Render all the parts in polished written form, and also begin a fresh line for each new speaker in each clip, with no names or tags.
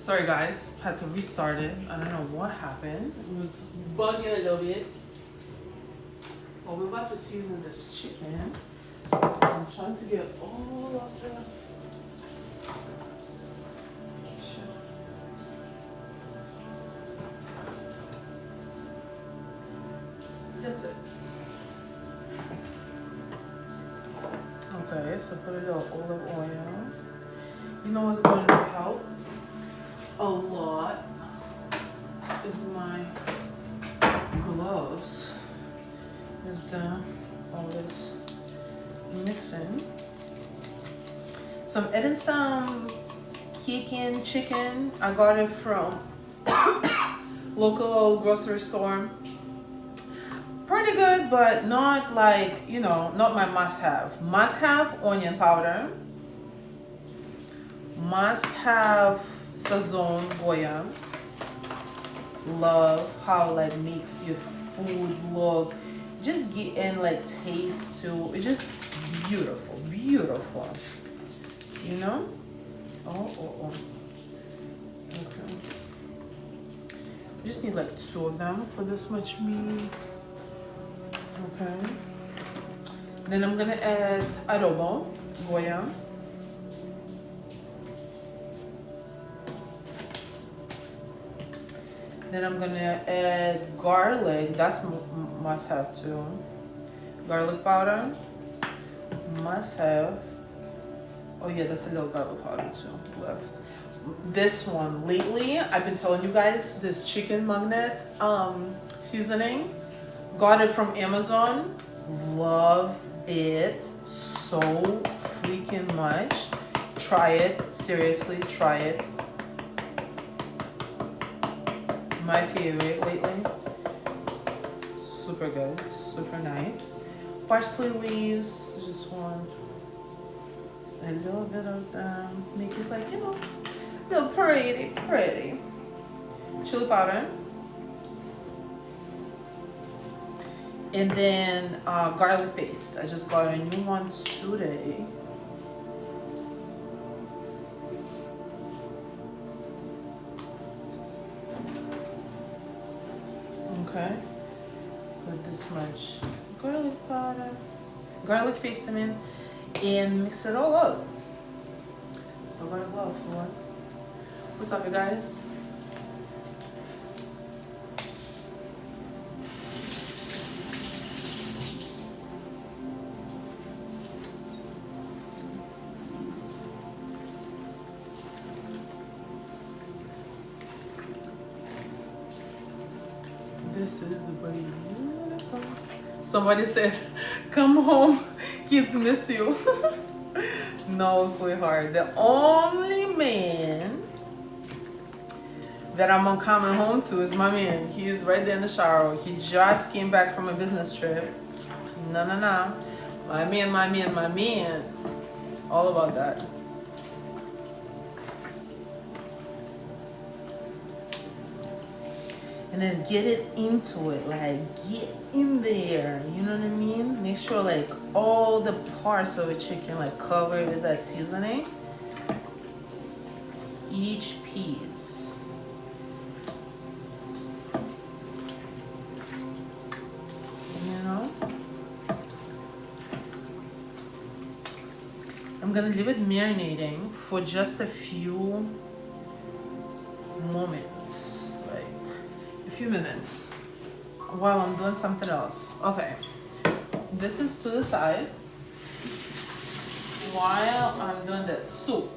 Sorry guys, had to restart it. I don't know what happened. It was bugging a little bit. Well, we're about to season this chicken. So I'm trying to get all of the... That's it. Okay, so put a little olive oil. You know what's going to help a lot is my gloves. Is all this mixing. So I'm adding some Kickin chicken. I got it from local grocery store. Pretty good, but not like, you know, not my must-have. Must-have onion powder. Must-have Sazon Goya. Love how like makes your food look, just get in like taste too. It's just beautiful, beautiful. You know? Oh. Okay. I just need like 2 of them for this much meat. Okay. Then I'm gonna add adobo Goya. Then I'm gonna add garlic. That's must have too. Garlic powder. Must have. Oh yeah, that's a little garlic powder too left. This one lately, I've been telling you guys this chicken magnet seasoning. Got it from Amazon. Love it so freaking much. Try it. Seriously, try it. My favorite lately. Super good, super nice. Parsley leaves, just want a little bit of them. Make it like, you know, a little pretty. Chili powder. And then garlic paste. I just got a new one today. Okay, put this much garlic powder, garlic paste in, and mix it all up. So I'm gonna go for it. What's up, you guys? This is beautiful. Somebody said, come home, kids miss you. No, sweetheart. The only man that I'm coming home to is my man. He's right there in the shower. He just came back from a business trip. No. My man. All about that. And then get it into it, like get in there, you know what I mean? Make sure like all the parts of the chicken like covered with that seasoning. Each piece. You know? I'm gonna leave it marinating for just a few moments. Few minutes while I'm doing something else. Okay, this is to the side while I'm doing the soup.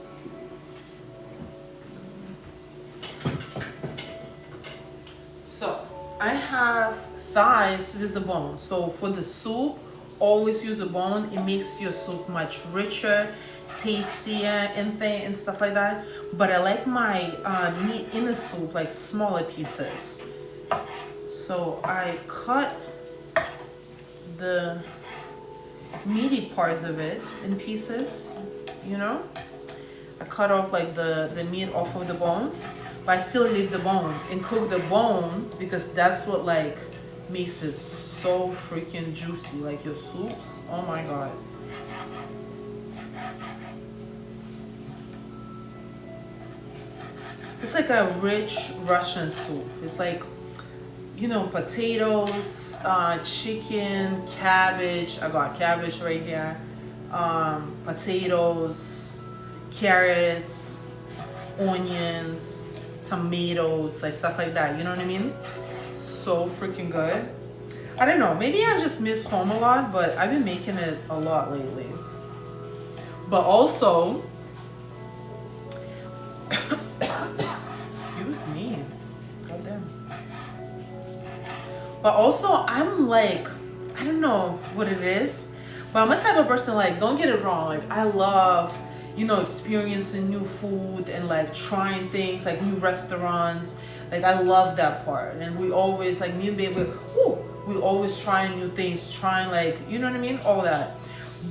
So I have thighs with the bone. So for the soup, always use a bone. It makes your soup much richer, tastier, and stuff like that. But I like my meat in the soup like smaller pieces. So I cut the meaty parts of it in pieces, you know? I cut off like the meat off of the bone, but I still leave the bone and cook the bone because that's what like makes it so freaking juicy. Like your soups, oh my God. It's like a rich Russian soup. It's like, you know, potatoes, chicken, cabbage. I got cabbage right here. Potatoes, carrots, onions, tomatoes, like stuff like that. You know what I mean? So freaking good. I don't know. Maybe I just miss home a lot, but I've been making it a lot lately. But also, excuse me. Goddamn. But also, I'm like, I don't know what it is, but I'm a type of person, like, don't get it wrong. Like, I love, you know, experiencing new food and like trying things, like new restaurants. Like, I love that part. And we always, like, me and baby, we always trying new things, trying, like, you know what I mean? All that.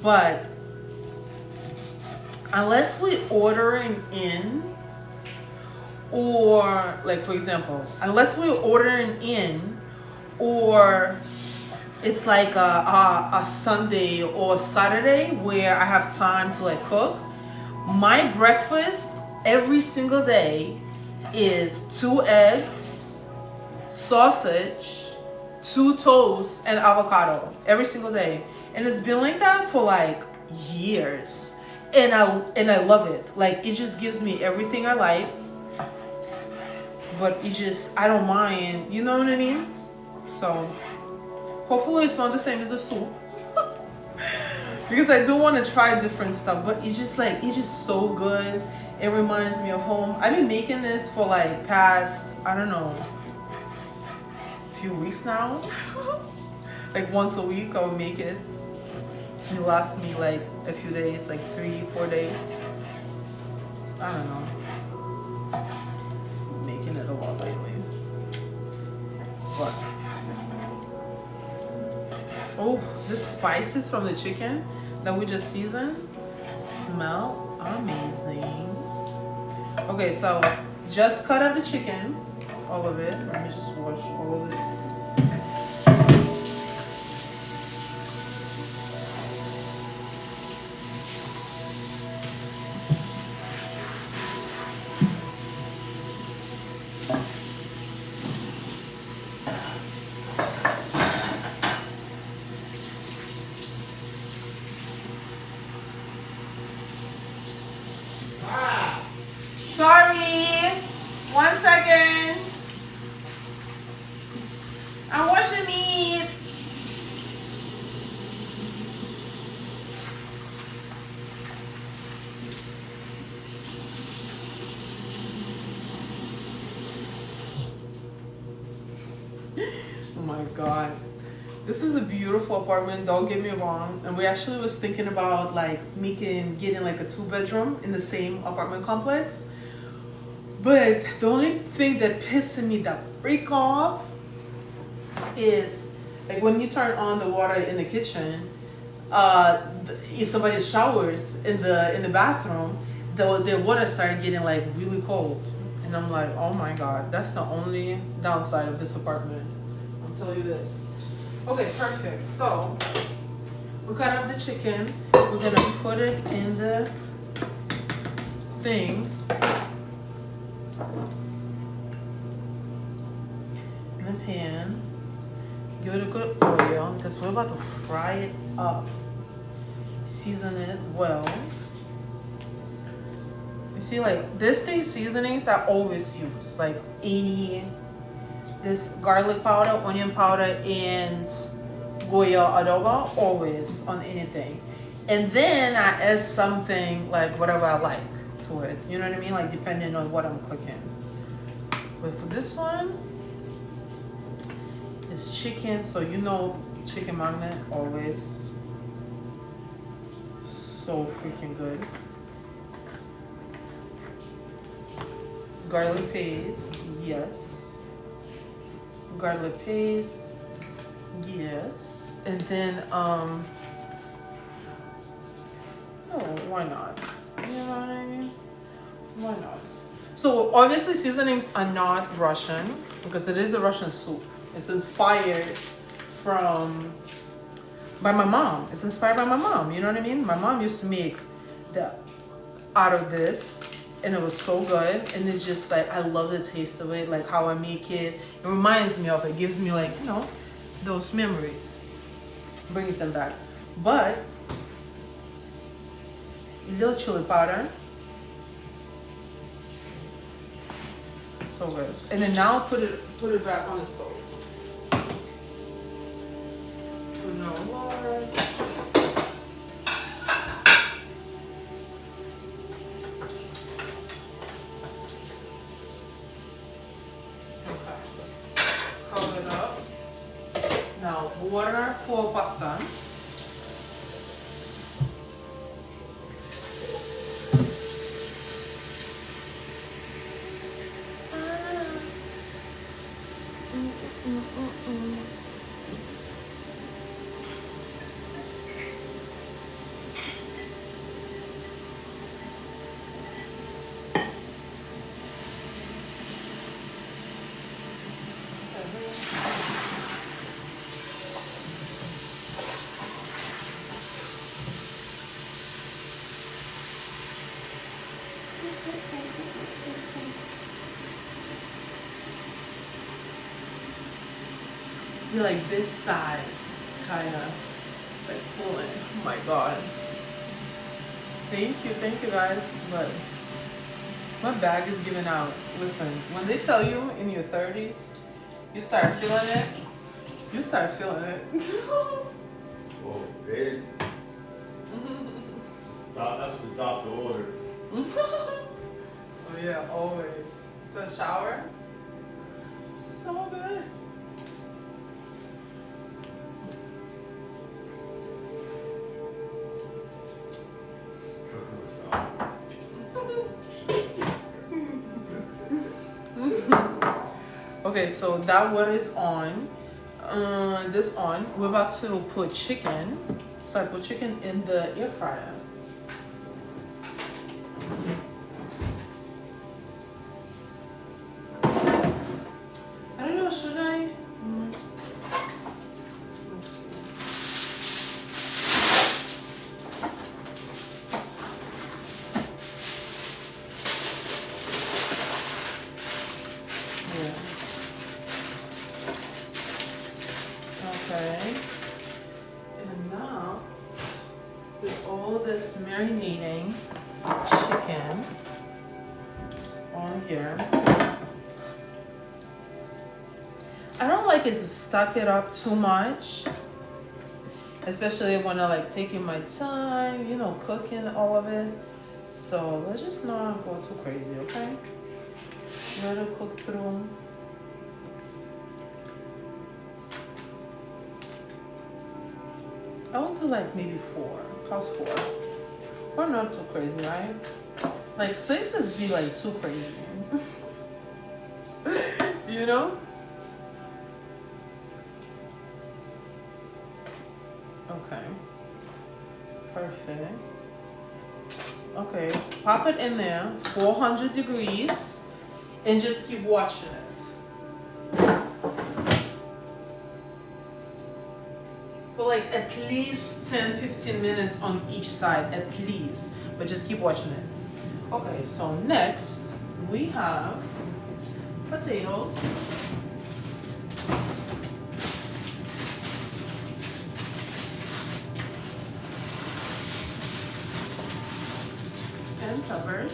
But unless we ordering in, or like, for example, unless we're ordering in, or it's like a Sunday or Saturday where I have time to like cook, my breakfast every single day is 2 eggs, sausage, 2 toasts, and avocado every single day. And it's been like that for like years. And I love it. Like, it just gives me everything I like. But it just, I don't mind, you know what I mean? So hopefully it's not the same as the soup. Because I do want to try different stuff, but it's just like, it's just so good. It reminds me of home. I've been making this for like past, I don't know, few weeks now. Like once a week I'll make it. It lasts me like a few days, like 3-4 days. I don't know. I'm making it a lot lately. But oh, the spices from the chicken that we just seasoned smell amazing. Okay, so just cut up the chicken, all of it. Let me just wash all of this. Sorry, 1 second. I'm washing meat. Oh my God. This is a beautiful apartment, don't get me wrong. And we actually was thinking about like getting like a 2-bedroom in the same apartment complex. But the only thing that pisses me the freak off is like when you turn on the water in the kitchen, if somebody showers in the bathroom, the water started getting like really cold. And I'm like, oh my God, that's the only downside of this apartment. I'll tell you this. Okay, perfect. So we cut up the chicken. We're gonna put it in the thing. In the pan, give it a good oil because we're about to fry it up. Season it well. You see, like there's 3 seasonings I always use, like this garlic powder, onion powder, and Goya adobo, always on anything. And then I add something like whatever I like to it. You know what I mean? Like depending on what I'm cooking. But for this one, it's chicken, so you know chicken magnet always so freaking good. Garlic paste, yes. Garlic paste, yes. And then oh, why not? You know what I mean? Why not? So obviously seasonings are not Russian because it is a Russian soup. It's inspired by my mom. It's inspired by my mom, you know what I mean? My mom used to make out of this. and it was so good. And it's just like, I love the taste of it, like how I make it. It reminds me of it, gives me like, you know, those memories, brings them back. But a little chili powder, so good. And then now put it back on the stove. Put it on water. Cover it up. Now water for pasta. You're like this side, kind of like pulling. Oh my god. Thank you guys. But my bag is giving out. Listen, when they tell you in your 30s, you start feeling it, you start feeling it.
Oh, big. That's what the doctor ordered.
Oh yeah, always. The shower, so good.
Cooking with salt.
Okay, so that water is on. This on. We're about to put chicken. So I put chicken in the air fryer. I don't know, should I? Let's see. Yeah. Okay. And now, with all this marinating chicken on here, I don't like it to stuck it up too much, especially when I like taking my time, you know, cooking all of it. So let's just not go too crazy, okay? Let it cook through. I would do like maybe 4. How's 4? Or not too crazy, right? Like 6 is be like too crazy. You know? Okay. Perfect. Okay, pop it in there, 400 degrees, and just keep watching it. For like at least 10-15 minutes on each side, at least. But just keep watching it. Okay, so next we have potatoes. And peppers.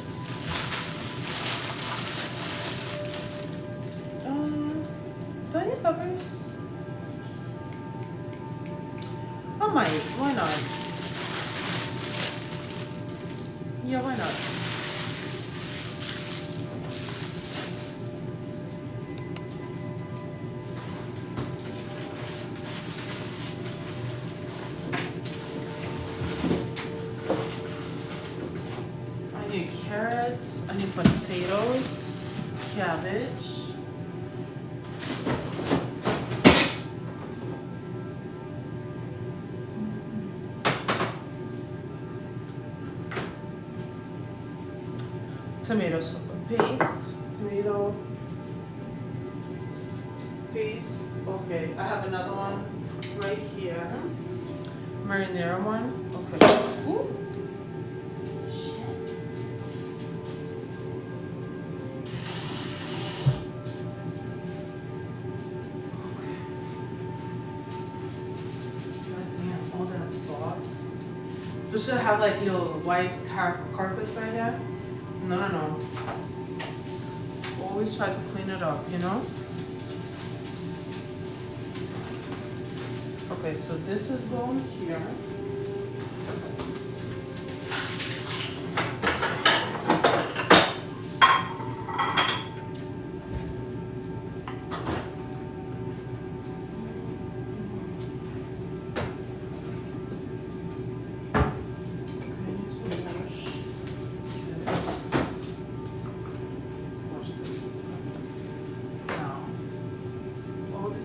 Do I need peppers? I might. Why not? Yeah, why not? I need carrots. I need potatoes, cabbage. Tomato paste, tomato paste. Okay, I have another one right here. Marinara one. Okay. Ooh. Shit. Especially have like little white carpets right here. No. Always try to clean it up, you know? Okay, so this is going here.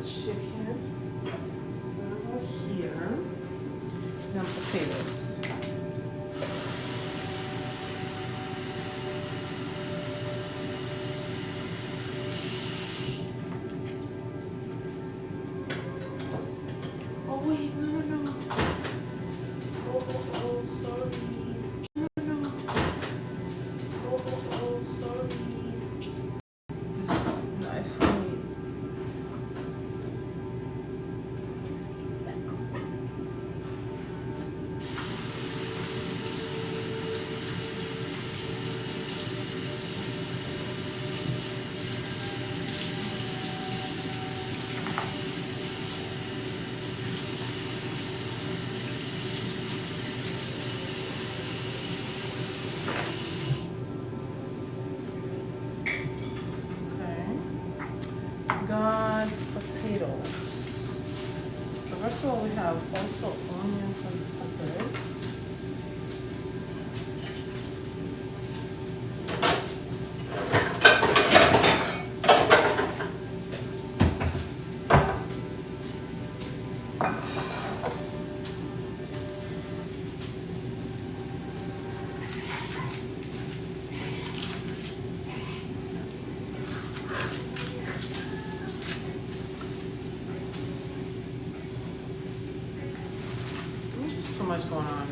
Chicken. It's gonna go here. Now potatoes. Oh wait, no. Oh, sorry. No. Oh, sorry. This knife. Got potatoes. So first of all, we have also onions and peppers. There's too much going on.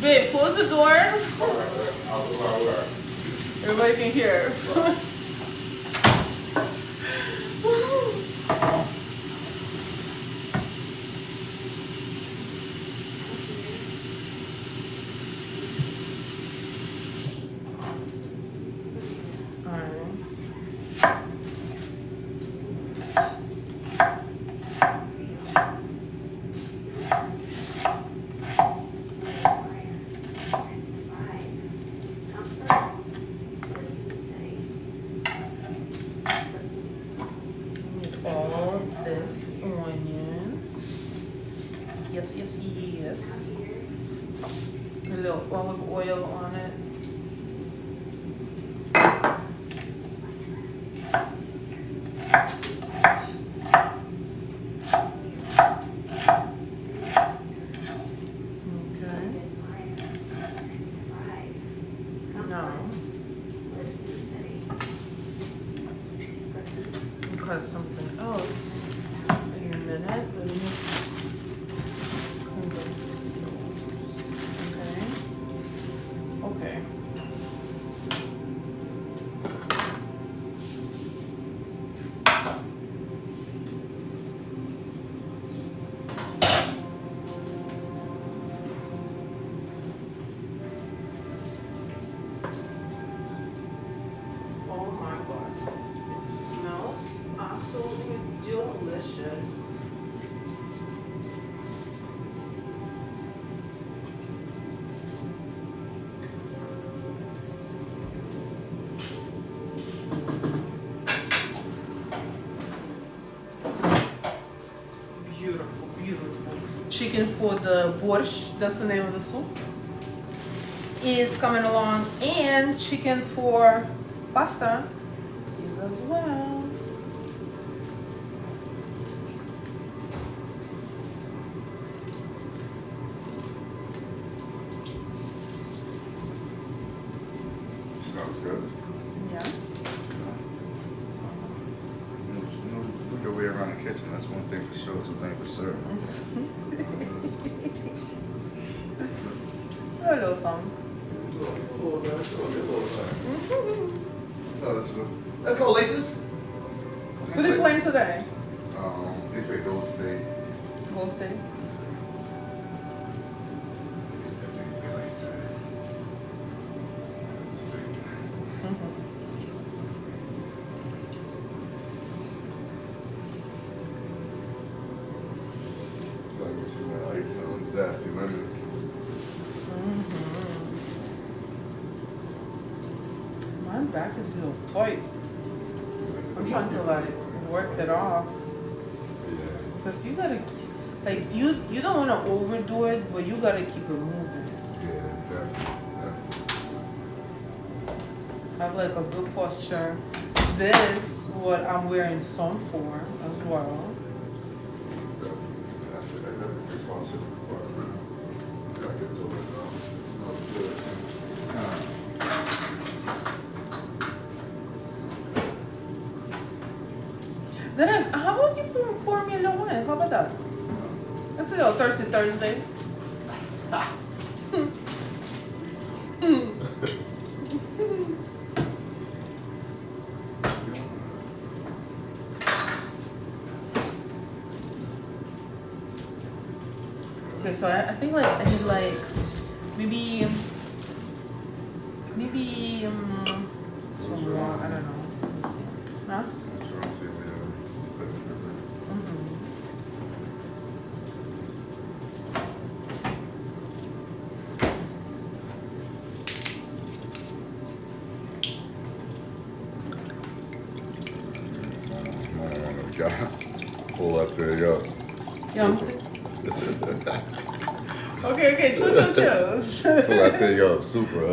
Babe, close the door. Everybody can hear. All this onions. Yes. A little olive oil on it. Okay. Now, because something else in a minute. Let me clean those. Okay. Oh my God. It smells absolutely delicious. Beautiful. Chicken for the borscht, that's the name of the soup, is coming along, and chicken for pasta is as well.
Smells good.
Yeah.
Look your way around the kitchen. That's one thing for sure. Two things for certain.
A little something.
Let's go, Lakers.
Who they playing today?
They play Golden State.
Gold State.
I think they play like today. Golden State. Like you see that ice on Zesty Lemon.
My back is a little tight. I'm trying to like work it off.
Yeah.
Because you gotta, like, you don't want to overdo it, but you gotta keep it moving.
Yeah, definitely.
Have like a good posture. This, what I'm wearing some for as well. Then how about you pour me a little wine? How about that? That's a little Thirsty Thursday. Okay, so I think like I need like maybe some more. I don't know. Let me see. Huh?
Pull that thing up.
Yeah. Okay, chill.
Pull that thing up, super.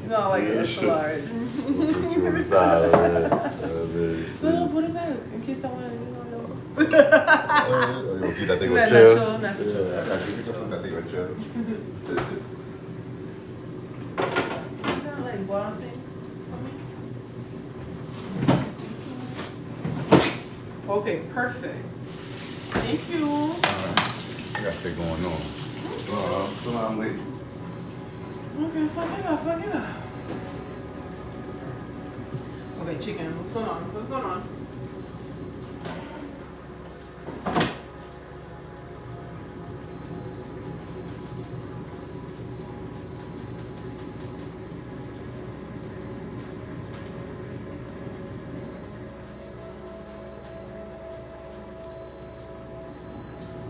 No, like it's a large.
Put you on the side over there.
No, put it back in case I want to,
You want to keep that thing on
Natural,
chill?
natural.
Yeah, I got you. You can put that thing on chill.
You got like bottom thing for me? Okay, perfect. Thank you.
I got shit going on. So I'm late.
Okay, fuck it up. Okay, chicken, what's going on?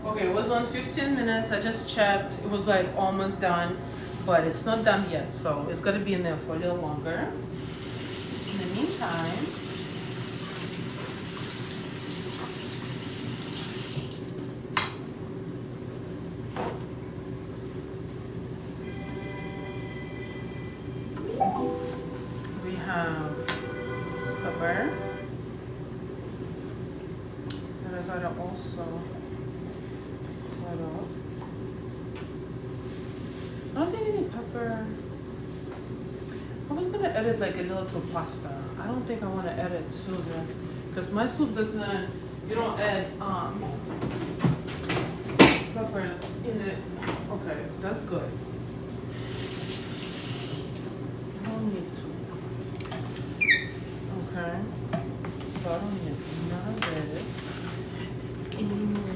Okay, it was on 15 minutes. I just checked. It was like almost done, but it's not done yet. So it's gonna be in there for a little longer. In the meantime, we have this pepper. And I gotta also cut up. I don't think any pepper. I was gonna add it like a little to pasta. I don't think I want to add it to the, because my soup doesn't. You don't add pepper in it. Okay, that's good. I don't need to. Okay, so I don't need none of this anymore.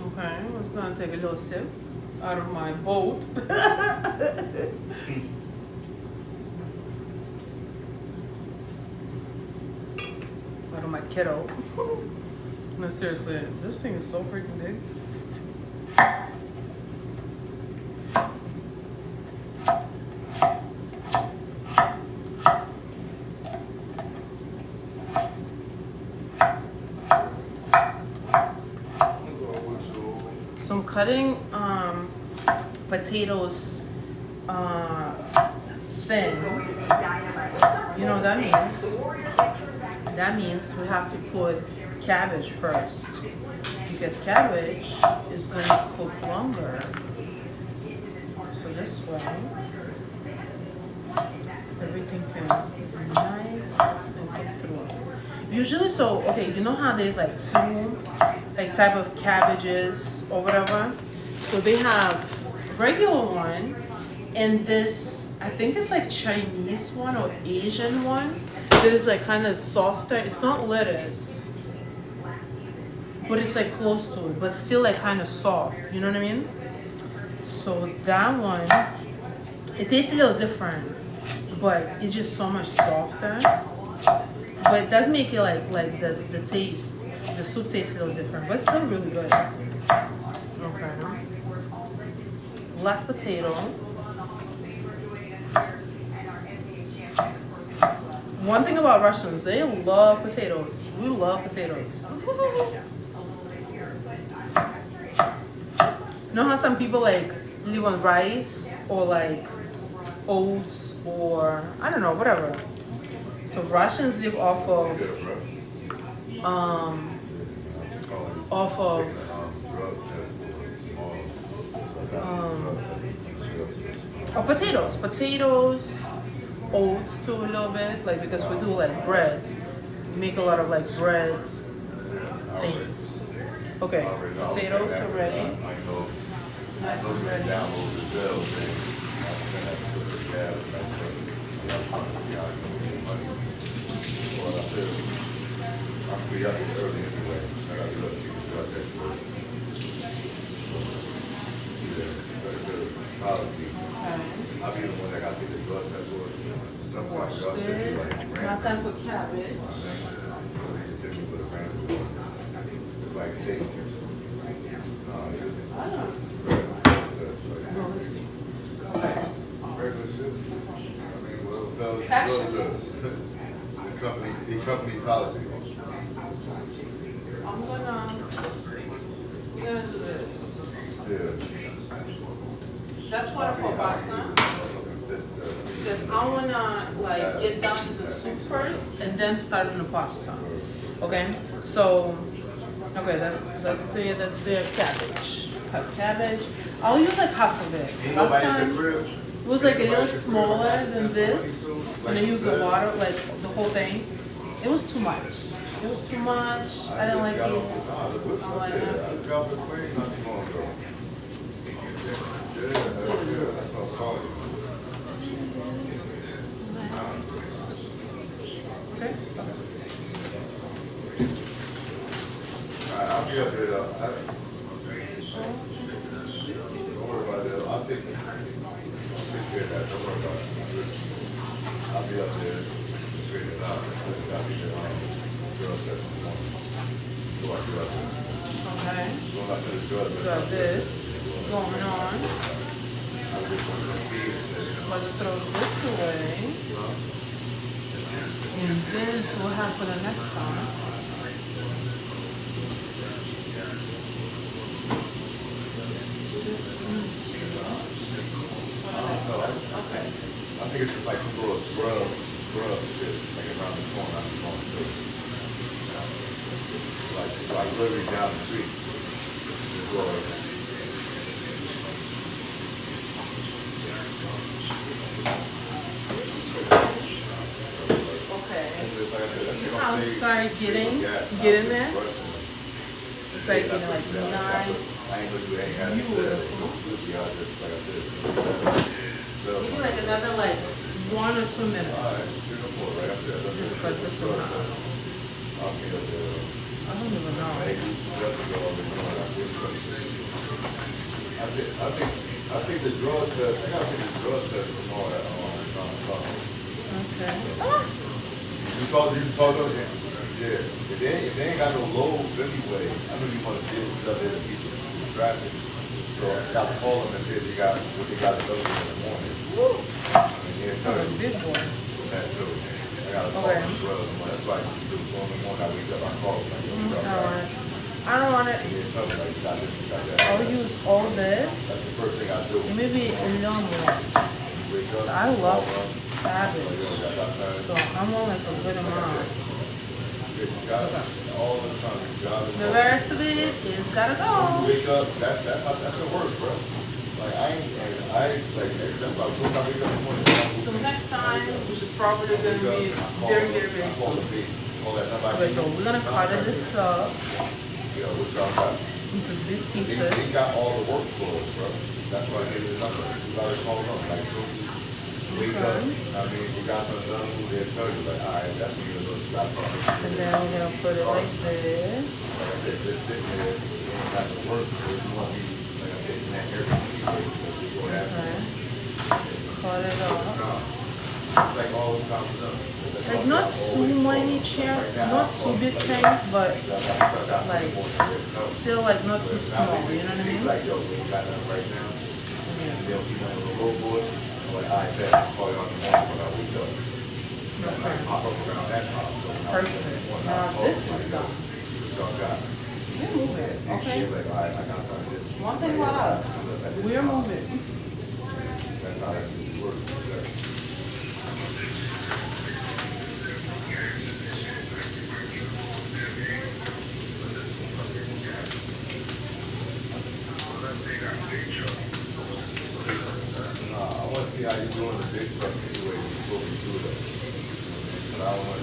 Okay, I'm just gonna take a little sip out of my boat. Out of my kettle. No, seriously, this thing is so freaking big. So I'm cutting potatoes thin. You know what that means? That means we have to put cabbage first, because cabbage is going to cook longer. So this way. everything can be nice and cook through. Usually, so okay, you know how there's like two like type of cabbages or whatever. So they have regular one, and this I think it's like Chinese one or Asian one. That is like kind of softer. It's not lettuce, but it's like close to it, but still like kind of soft. You know what I mean? So that one, it tastes a little different, but it's just so much softer. But it does make it like the taste, the soup tastes a little different, but it's still really good. Okay. Last potato. One thing about Russians, they love potatoes. We love potatoes. You know how some people like live on rice or like oats or I don't know, whatever. So Russians live off of potatoes, oats too a little bit, like because we do like bread, we make a lot of like bread things. Okay, potatoes are ready. Nice and ready.
I'll be the one that got to take the blood test or something like
Washed
that.
it. Now time for cabbage.
It's like steak. Regular shit. I mean, well, the company policy.
We're gonna do this.
Yeah.
That's water for pasta. Because I wanna like get down to the soup first and then start on the pasta. Okay? So okay, that's the cabbage. Have cabbage. I'll use like half of it. Last time it was like a little smaller than this. And I used the water, like the whole thing. It was too much. It was too much. I didn't like it. I don't like it. Okay.
I'll be up there though. Don't worry about it. I'll take care of that. Don't worry about it. I'll be up there. Straighten it out. I'll be there. Girl test in the morning. So I'll be up there.
Okay.
Going out to the drug test.
Got this going on.
I'll just want to see it.
Let's throw this away. And this we'll have for the next time. Okay.
I think it's just like some little scrub shit, like around the corner. I'm going through. Like literally down the street. Just go
Okay.
See
How it's started getting there? It's like, you know, like nice.
I ain't gonna do anything.
Beautiful.
Just like I did.
Maybe like another like 1 or 2 minutes.
Right up there.
Just cut this one out.
I'll meet up there.
I don't even know.
I think the drug test, I gotta take the drug test tomorrow at
Okay.
You talk to them? Yeah. If they ain't got no loads anyway, I know you wanna deal with other people who traffic. So I got to call them and see if they got what they got to go in the morning.
Woo!
And yeah, tell
Oh,
them
big boy.
that too. I got to call them as well. That's why you do in the morning. I wake up, I call them. Like, yo, what's up,
Alright.
guys?
I don't want it.
Yeah, tell them like you got this, you got that.
I'll use all this.
That's the first thing I do.
And maybe a little more.
Wake up.
I love
call them.
cabbage.
Yo, got that time.
So I want like a good amount.
You got it all the time. You got it.
The rest of it is gotta go.
Wake up. That's how it works, bro. Like, that's why I was talking about the morning.
So next time, which is probably gonna be very soon. Okay, so we're gonna cut this up
You know, which y'all got.
into these
He
pieces.
got all the work for us, bro. That's why I gave you the number. You gotta call them, like, so wake up. I mean, you got something done, they'll tell you, like, all right, that's when you're gonna stop talking.
And then we're gonna put it like this.
Like I said, just sitting there, you ain't got to work, so you want me, like I said, in that area, because you're gonna have
Okay. Cut it off.
it's like all the time done.
Like not too many not too big things, but like still like not too small, you know what I mean?
Like, yo, we ain't got nothing right now.
Yeah.
They'll see one of the road boys. I'm like, all right, bet, I'll call you on the morning when I wake up. So I'm like, pop up around that time. So when I wake up in the morning, I'll
Now
call
this
you,
is done.
y'all got it.
We're moving, okay?
She's like, all right, I got some of this.
One thing about us, we're moving.
That's how that shit works. I want to see how you doing the big truck anyway before we do that. But I don't want,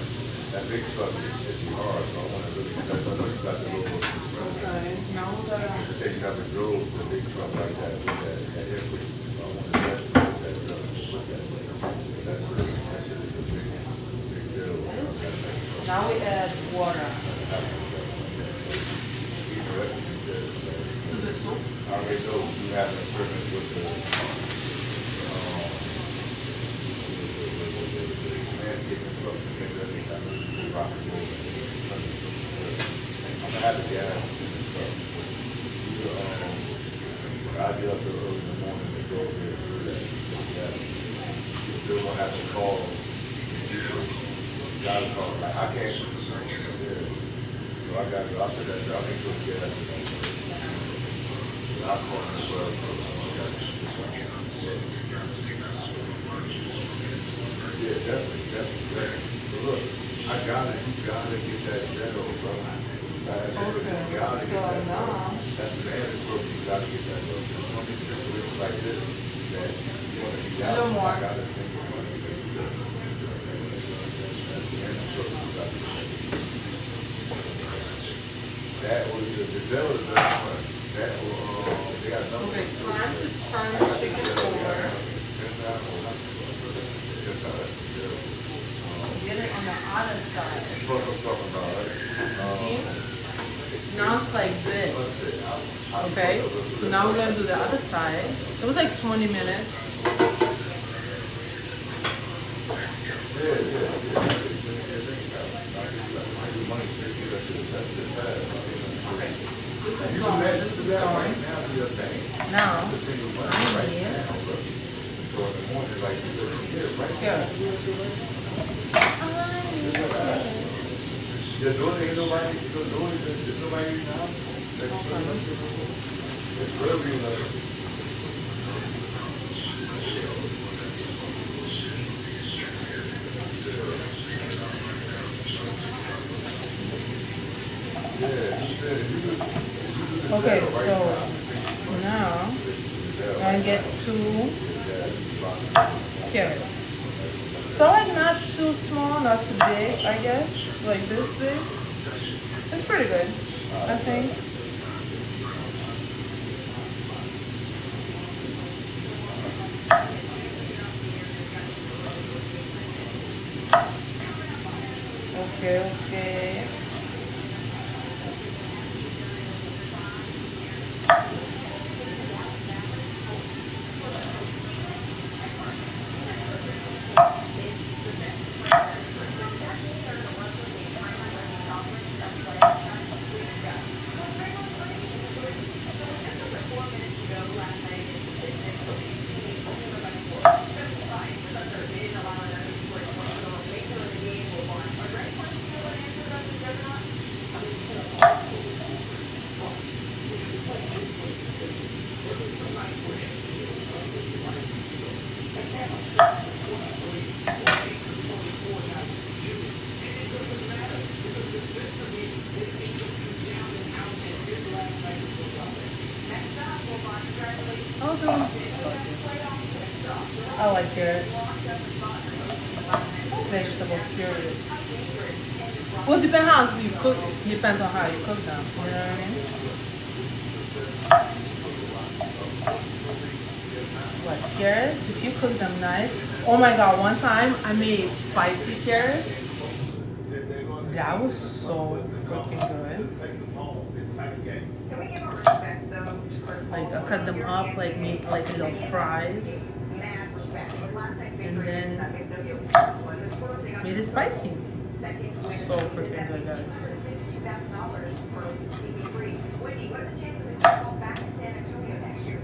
that big truck is hard, so I want to really, because I know you got the little,
Okay, now we gotta,
you say you never drove the big truck like that with that airplane. So I want to test that truck, put that, that's really, that shit is a big deal.
now we add water
Even recipe says,
to the soup.
I already know you have an experiment with the, landscaping trucks and things like that. I'm gonna have the gas in the truck. I get up there early in the morning to go over there and do that. You still gonna have to call. You gotta call, like, I can't. Yeah. So I gotta go, I said that, I'll make sure to get that. I'll call them as well. Yeah, definitely. But look, you gotta get that general, bro. You gotta get that, bro. That's the answer, bro. You gotta get that, bro. There's one thing situations like this, that you wanna be out.
No more.
I gotta think of money to do that. That's the answer, bro. You gotta get that. That or the Zell is very fun. That or, they got another.
Okay, time to turn the chicken over. Get it on the other side.
That's what I'm talking about, right?
See? Now it's like this. Okay? So now we're gonna do the other side. It was like 20 minutes. Okay. This is going. This is going. Now, I need
Yeah, don't ain't nobody, don't even sit nobody now. It's really
Okay, so now I get 2 carrots. So like not too small, not too big, I guess. Like this big. It's pretty good, I think. Okay. I'll do. I like carrot. Vegetables, period. Well, it depends how you cook it. Depends on how you cook them. You know what I mean? Like carrots, if you cook them nice. Oh my god, one time I made spicy carrots. That was so freaking good.
Can we give our respect though to Chris Paul?
Like I cut them up, like make like little fries,
Mad respect. But last night's
and
victory
then
that makes no deal with this one. The score they got
made it spicy.
second to
So freaking good, guys.
$62,000 for TV3. Whitney, what are the chances of Chris Paul back in San Antonio next year?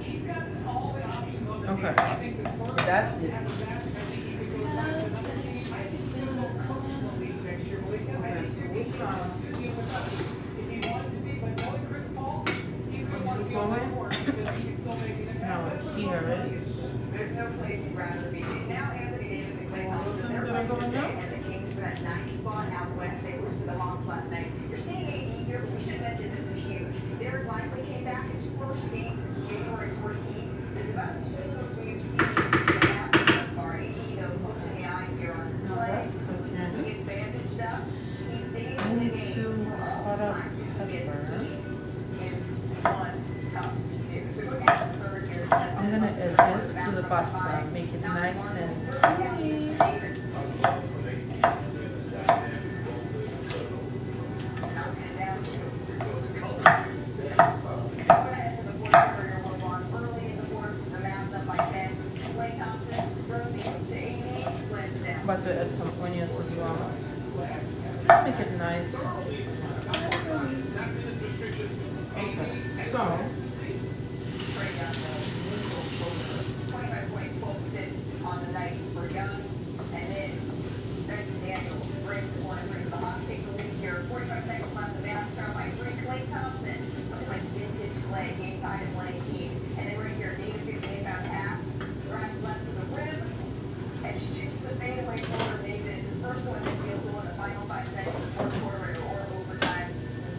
He's got all the options on the
Okay.
table. I think the Spurs
That's it.
have a back. I think he could go sign with another team. I think they're going to coach in the league next year. But I think they're going to be in the studio with us. If he wanted to be, but knowing Chris Paul, he's going to want to be on the court because he can still make an
Now
impact.
carrots.
There's no place he'd rather be. Now Anthony Davis and Klay Thompson, they're
Did I go
fighting to
in
stay
there?
as the Kings for that 9th spot out west. They lose to the Hawks last night. You're seeing AD here, but we should mention this is huge. Derek Lively came back his first game since January 14th. This is about as good as we've seen thus far. AD, though, looked in the eye here on his
Now
play.
that's
He
cooking.
gets bandaged up. He stays
I
in the
need
game
to
for all
cut up
time. He gets
pepper.
is one tough dude. So look at the third here.
I'm gonna add this to the pasta, make it nice and creamy. I'm about to add some onions as well. Just make it nice. Okay, so
25 points, 12 assists on the night for Young. And then there's Daniels, Springs, and one of the Hawks take the lead here. 45 seconds left. The Mavs start by 3. Klay Thompson, looking like vintage Klay, game tied at 118. And then right here, Davis gets the inbound pass, drives left to the rim, and shoots the fadeaway floater, makes it. It's his first one in the field goal in the final 5 seconds of the fourth quarter or overtime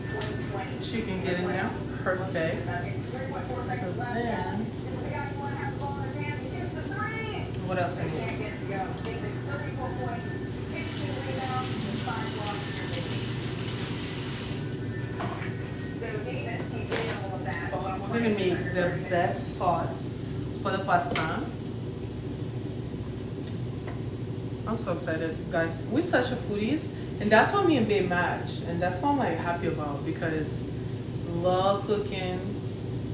since 2020.
she can get in there. Perfect.
So then, this is the guy who want to have the ball in his hand. He shoots the 3.
What else?
They can't get it to go. Davis, 34 points, 15 rebounds, 5 blocks for Davis. So Davis, he did all of that.
We're gonna make the best sauce for the pasta. I'm so excited, guys. We're such a foodies, and that's what me and Babe match, and that's what I'm like happy about because love cooking,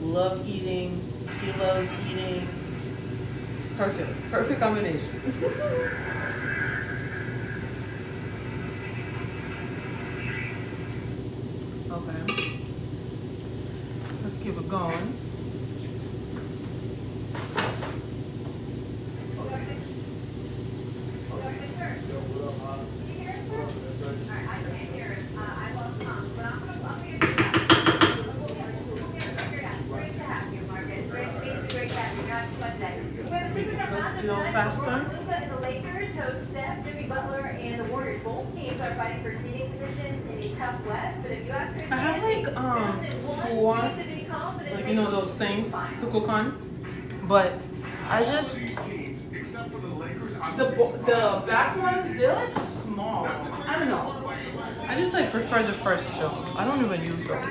love eating. He loves eating. Perfect combination. Okay, let's keep it going. A little faster.
The Lakers host Steph, Jimmy Butler, and the Warriors. Both teams are fighting for seeding positions in a tough West. But if you ask Chris
I have
Anthony,
like
2001
4,
seems to be confident
like you know those things to cook on, but I just the back ones they're like small. I don't know. I just like prefer the first two. I don't even use those.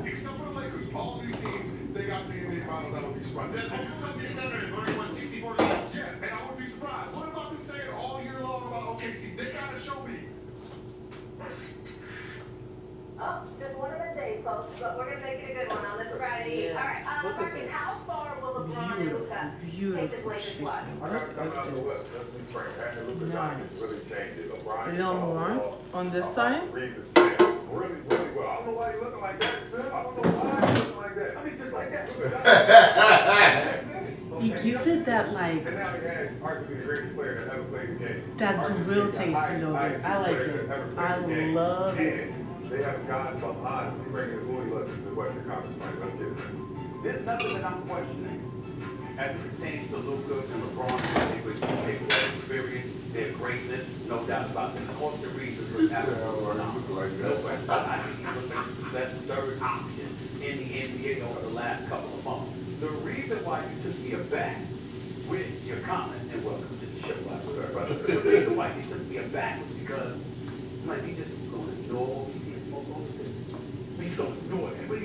Except for the Lakers, all these teams, they got to the NBA Finals. I would be surprised. Then Open Thursday Thunder have already won 64 games. Yeah, and I would be surprised. What have I been saying all year long about OKC? They gotta show me.
Oh, just one of the days, folks. But we're gonna make it a good one on this Friday.
Yes,
All right,
look at
Marcus,
this.
how far will LeBron and Luka take this Lakers squad?
Look at this. Nice.
Really changed it. LeBron,
A little more on this side.
Reeves is playing really, really well. I don't know why he's looking like that. I don't know why he's looking like that. I mean, just like that.
He gives it that like
And now he has arguably the greatest player that ever played the game.
that grill taste a little bit. I like it. I love it.
They have guys behind who's bringing the Louis London to the Western Conference Finals. Let's get it.
There's nothing that I'm questioning as it pertains to Luka and LeBron. They would take their experience, their greatness, no doubt about it. And of course, the reasons for happening.
Yeah, well, he look like that.
No question. I think he looks That's the third option in the NBA over the last couple of months. The reason why you took me aback with your comment, and welcome to the show, brother. The reason why you took me aback was because, like, we just gonna ignore what we see in Oklahoma City. We just gonna ignore it. And we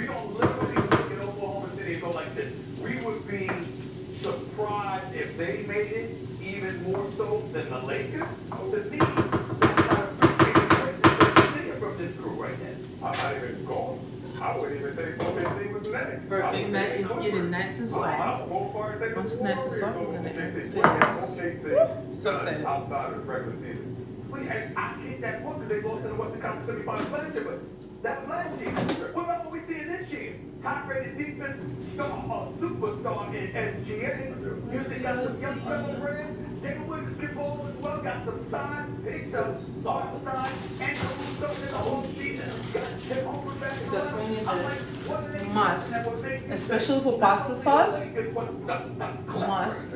gonna literally look at Oklahoma City and go like this. We would be surprised if they made it even more so than the Lakers. To me, that's how I appreciate the seeing from this crew right now.
I'm not even going. I wouldn't even say OKC was next. I
Perfect.
would
That
say
is
Clippers.
getting nice and soft.
I'll go far and say the
Once it's nice and
Warriors
soft,
over
we're gonna
OKC.
end
What has
this.
OKC
So
done
excited.
outside of the regular season?
Well, yeah, I get that point because they lost in the Western Conference semifinals last year, but that was last year. What about what we see this year? Top-rated defense, superstar in SGA. You see, got some young veterans. Jacob Williams can ball as well. Got some size, picked up Hartenstein and Caruso in the whole season. Got Tim Hooper back in the
Definitely
line.
need
I'm like,
this.
what are they doing
Must.
that would make you
Especially
say,
for pasta sauce.
Must.
Must.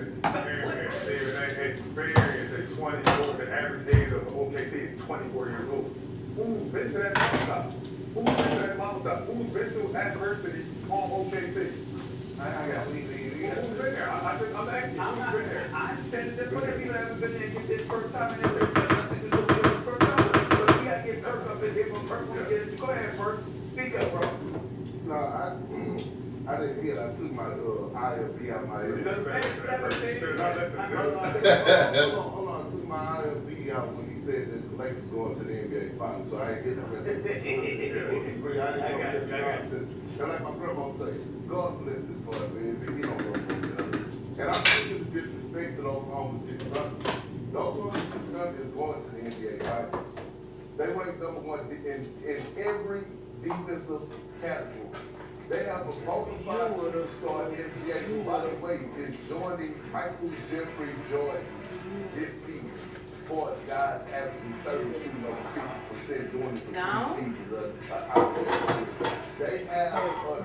Experience at 24, the average age of OKC is 24 years old. Who's been to that mountaintop? Who's been to that mountaintop? Who's been through adversity on OKC?
I got
Who's been there? I'm asking you, who's been there?
I understand that there's plenty of people that haven't been there and get their first time in there. Nothing to do with their first time. But we gotta get Kirk up in here for Kirk when we get it. Go ahead, Kirk. Speak up, bro.
No, I didn't hear. I took my IFB out my
You
ear.
done said it. You're not listening.
Hold on. I took my IFB out when he said that the Lakers going to the NBA Finals, so I ain't get the rest of it. I didn't know that nonsense. And like my grandma say, God bless his heart, man. He don't know no better. And I'm thinking the disrespect to the Oklahoma City Thunder. The Oklahoma City Thunder is going to the NBA Finals. They ranked number one in every defensive category. They have a bona fide superstar NBA who, by the way, is joining Michael Jeffrey Jordan this season. For us guys averaging 30, shooting over 50% doing it for
Now?
3 seasons. They have a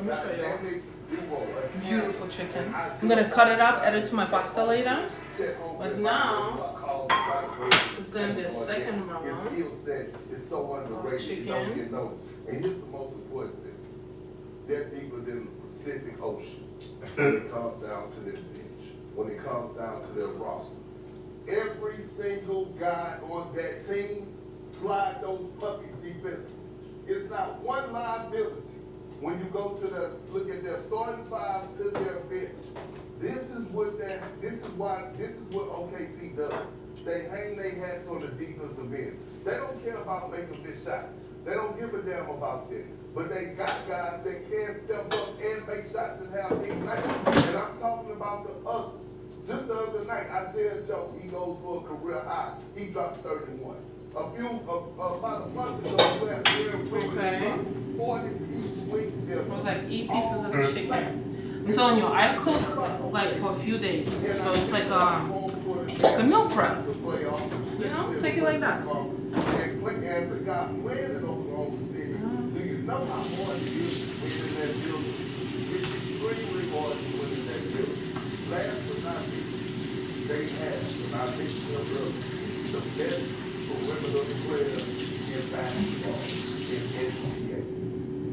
dynamic duo.
Beautiful chicken. I'm gonna cut it up, add it to my pasta later. But now, it's gonna be a second round.
His skill set is so underrated, you don't
chicken.
get noticed. And here's the most important thing. They're deeper than the Pacific Ocean when it comes down to their bench, when it comes down to their roster. Every single guy on that team slide those puppies defensively. It's not one liability when you go to look at their starting five to their bench. This is what OKC does. They hang their hats on the defensive end. They don't care about making big shots. They don't give a damn about that. But they got guys that can step up and make shots and have big nights. And I'm talking about the others. Just the other night, Isaiah Joe, he goes for a career high. He dropped 31. About a month ago, you had Derrick Wiggins drop 40 piece wing
it was
dinner.
like 8 pieces of chicken. I'm telling you, I cook like for a few days. So it's like a meal prep. You know, take it like that.
And play as a guy playing in Oklahoma City, do you know how hard it is to win in that building? It's extremely hard to win in that building. Last but not least, they have, and I mentioned them earlier, the best perimeter player in basketball in NCAA.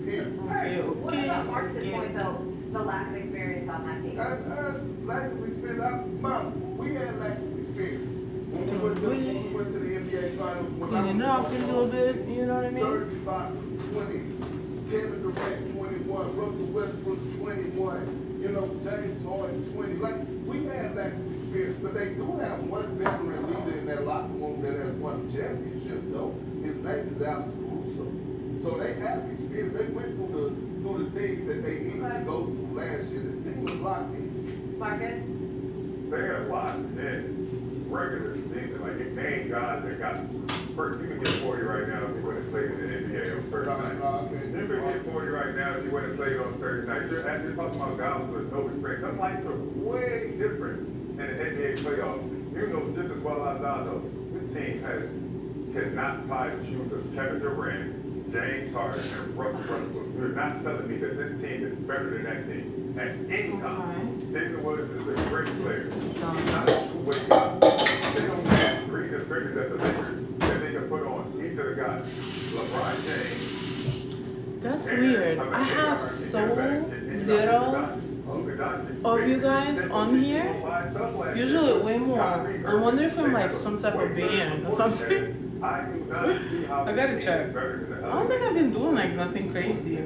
Period.
What about Marcus's point though, the lack of experience on that team?
Lack of experience. We had lack of experience. When we went to the NBA Finals, when I
Clean it up a little bit, you know what I mean?
Serge Ibaka, 20. Kevin Durant, 21. Russell Westbrook, 21. You know, James Harden, 20. Like, we had lack of experience, but they do have one veteran leader in that locker room that has won the championship, though. His name is Alex Caruso. So they have experience. They went through the things that they needed to go through last year. This team was locked in.
Marcus?
They got locked in regular season. Like, you name guys that got hurt. You can get 40 right now if you went and played in the NBA on certain nights. You can get 40 right now if you went and played on certain nights. You're talking about guys with no experience. Them lights are way different in the NBA playoffs. You know just as well as I know, this team cannot tie the shoes of Kevin Durant, James Harden, and Russell Westbrook. You're not telling me that this team is better than that team at any time. David Williams is a great player. He's not a two-way guy. They don't have 3 defenders at the Lakers that they can put on each of the guys. LeBron James,
That's weird. I have so little of you guys on here. Usually way more. I wonder if I'm like some type of band or something. I gotta check. I don't think I've been doing like nothing crazy.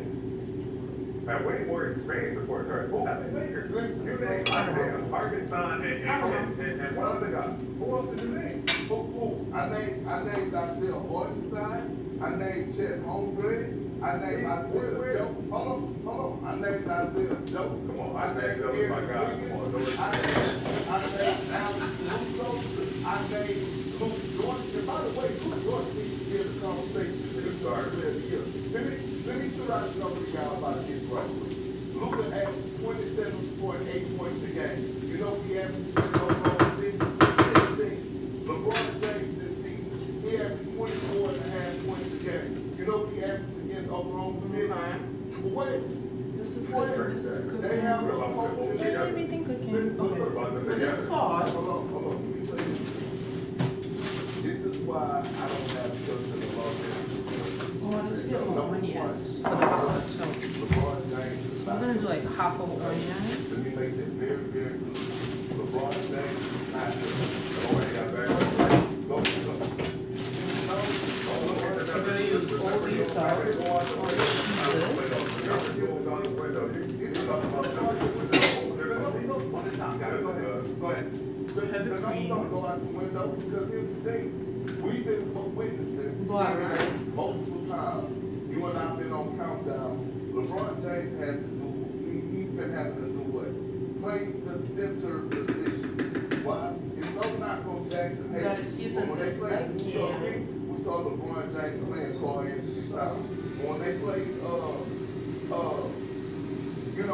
Now, way more experienced support guards. You name Pakistan and one other guy. Who else did you name?
I named Isaiah Hartenstein. I named Chet Holmgren. I named Isaiah Joe. Hold on. I named Isaiah Joe.
Come on,
I
Isaiah
named
Joe's
Eric
my guy.
Wiggins.
Come on,
I named Alex Russo. I named Luke Dorsey. And by the way, Luke Dorsey needs to get in the conversation to this start of the year. Let me shoot out the number y'all about this right quick. Luka averaged 27.8 points a game. You know he averaged against Oklahoma City? 16. LeBron James this season, he averaged 24.5 points a game. You know he averaged against Oklahoma City? 12.
This is
12.
good. This is cooking.
They have a coach in
Let
there.
everything cooking. Okay. So the sauce.
Hold on. Let me tell you this. This is why I don't have trust in the Los Angeles Lakers.
Oh, let's get more
Number
onions
one,
for the pasta too.
LeBron James is
I'm
not.
gonna do like half of onion.
Let me make that very, very clear. LeBron James is not.
Oh, he got back.
Go.
I'm gonna use all these sauce.
Go ahead. The numbers don't go out the window because here's the thing. We've been witnessing, seeing it multiple times. You and I have been on countdown. LeBron James has to do, he's been having to do what? Play the center position. Why? It's no knock on Jackson Hayes.
Gotta season
But when they
this
played
like
New York Knicks, we saw LeBron James playing Carl Anthony Towns. When they played,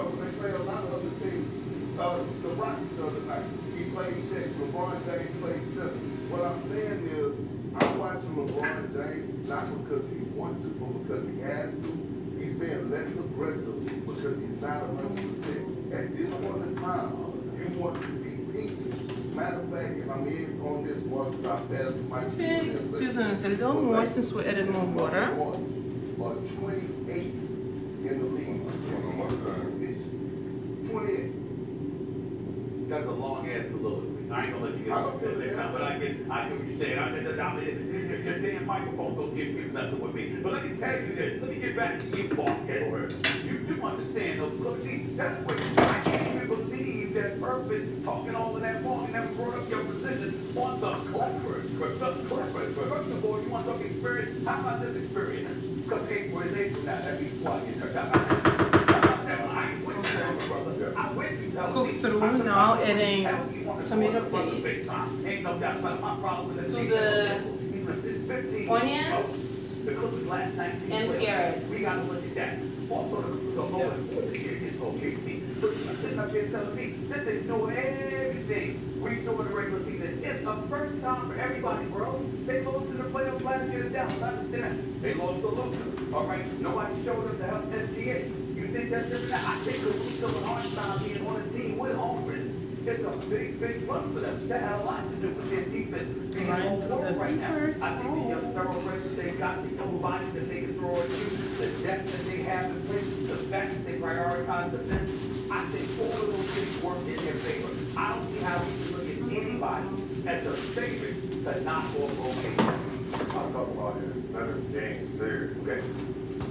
when they play a lot of other teams, the Rockets the other night, he played Shaq. LeBron James played center. What I'm saying is, I'm watching LeBron James not because he wants to, but because he has to. He's being less aggressive because he's not 100%. At this point in time, you want to be peak. Matter of fact, and I'm in on this one because I passed my
Okay, season it a little more since we added more water.
28 in the league. 28.
That's a long ass soliloquy. I ain't gonna let you get off the next time, but I get what you're saying. Your damn microphone's gonna get you messing with me. But let me tell you this. Let me get back to you, Marcus. You do understand those. Look, see, that's what I can't even believe that Irvin talking all of that long and never brought up your position on the Clippers. First of all, you want some experience? How about this experience? Come April is April now. That means what? I wish you tell
Cook
me.
through now, adding tomato paste
Ain't no doubt about my problem with
to
the
the onions
the Clippers last 19
and
playoffs.
carrot.
We gotta look at that. Also, the Clippers are going for this year against OKC. But you're sitting up here telling me this ignore everything we saw in the regular season. It's a first time for everybody, bro. They lost in the playoffs last year to Dallas. I understand. They lost to Luka. All right, nobody showed up to help SGA. You think that's different? I think because Luka and Hartenstein being on a team with Holmgren. It's a big, big plus for them. That had a lot to do with their defense being
Right,
on
for
board
the
right now.
defense.
I think the young thoroughbreds that they got, the young bodies that they can throw at you, the depth that they have in place, the fact that they prioritize defense, I think all of those things work in their favor. I don't see how we can look at anybody as the favorite to knock off OKC.
I'm talking about in the 7-game series, okay?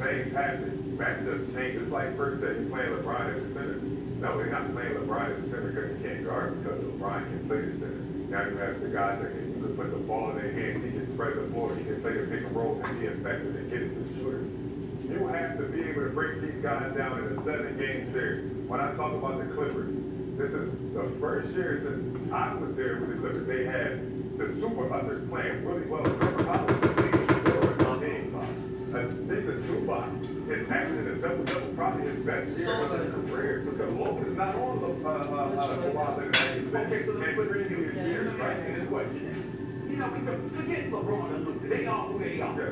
Things happen. Matchup changes. Like Perk said, you're playing LeBron at the center. No, they're not playing LeBron at the center because he can't guard, because LeBron can play the center. Now you have the guys that can put the ball in their hands. He can spread the floor. He can play the pick and roll and be effective and get it to the shooter. You have to be able to break these guys down in a 7-game series. When I talk about the Clippers, this is the first year since I was there with the Clippers. They had the super others playing really well. Powell, the leading scorer of the team. This is Zubac. It's actually the double-double, probably his best year of his career. Because Logan's not on the while in the
Okay, so let's put it in here. Let me ask you this question. You know, we can forget LeBron and Luka. They are who they are.
Yeah.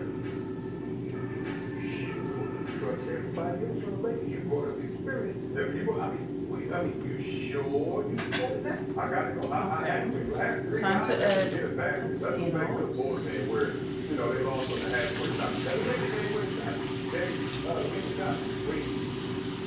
Trust everybody else from the Lakers. You brought up experience.
Yeah, people,
You sure you supported that?
I gotta go. I had to.
Time to add
get it back. That's what makes it board, man, where, they lost on the halfway time. That's what they win.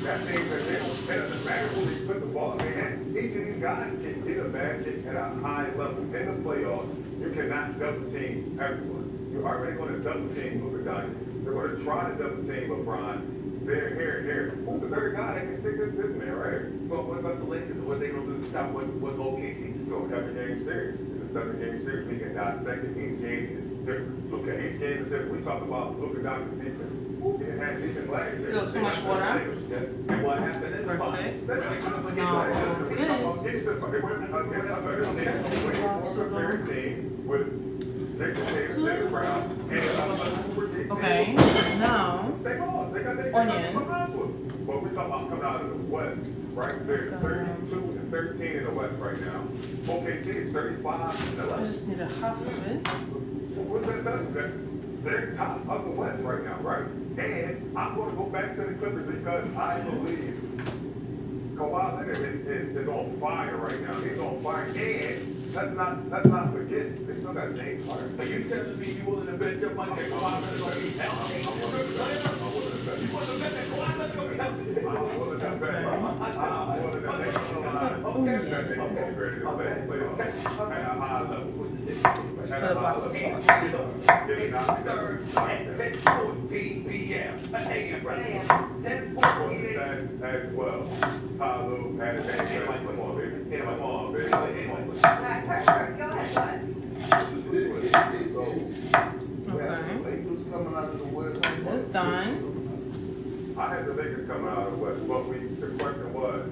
That means that it doesn't matter who they put the ball in their hand. Each of these guys can get a basket at a high level. In the playoffs, you cannot double team everyone. You're already going to double team Luka Doncic. They're going to try to double team LeBron. There, here, and here. Who's the third guy that can stick this man right here?
But what about the Lakers? What are they gonna do to stop what OKC is going?
7-game series. It's a 7-game series. We can dissect it. Each game is different.
Okay.
Each game is different. We talk about Luka Doncic's defense. He didn't have defense last year.
A little too much water.
And what happened in the finals?
Perfect.
That's what he went up against
Now,
last year.
this.
They went against a better team. More prepared team with Jason Tatum, Jaylen Brown, and a super deep team.
Okay, now,
They lost. They got
Onion.
But we talking about coming out of the West, right? They're 32 and 13 in the West right now. OKC is 35 in the
I
West.
just need a half of it.
What does that tell us? That they're top of the West right now, right? And I'm going to go back to the Clippers because I believe Kawhi Leonard is on fire right now. He's on fire, and let's not forget they still got James Harden.
Are you telling me you willing to bet your money that Kawhi Leonard's gonna be healthy? You willing to bet that Kawhi Leonard's gonna be healthy?
I'm willing to bet. I'm willing to bet. Okay. That they can be ready to play at a high level.
What's the difference?
Let's put a pasta sauce.
Getting out there.
At 10:14 p.m. AM, brother. 10:14
As well. Ty Lue had a name. Come on, baby. Come on, baby.
All right, perfect. Go ahead.
So, we have the Lakers coming out of the West.
That's done.
I had the Lakers coming out of the West, but the question was,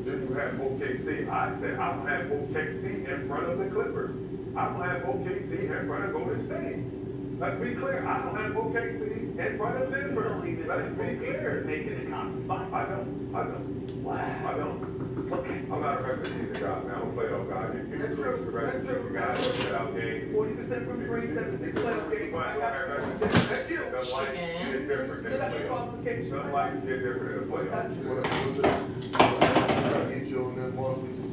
do you have OKC? I said, I don't have OKC in front of the Clippers. I don't have OKC in front of Golden State. Let's be clear, I don't have OKC in front of Denver. Let's be clear.
making the conference final.
I don't.
Wow.
I don't.
Okay.
I'm not a regular season guy, man. I'm a playoff guy. You
That's
can
true.
the regular
That's true.
season guy, get out games.
40% from three, 76 playoff games.
But
That's you.
the lights get different in the playoffs. The lights get different in the playoffs.
I get you on that, Marcus. I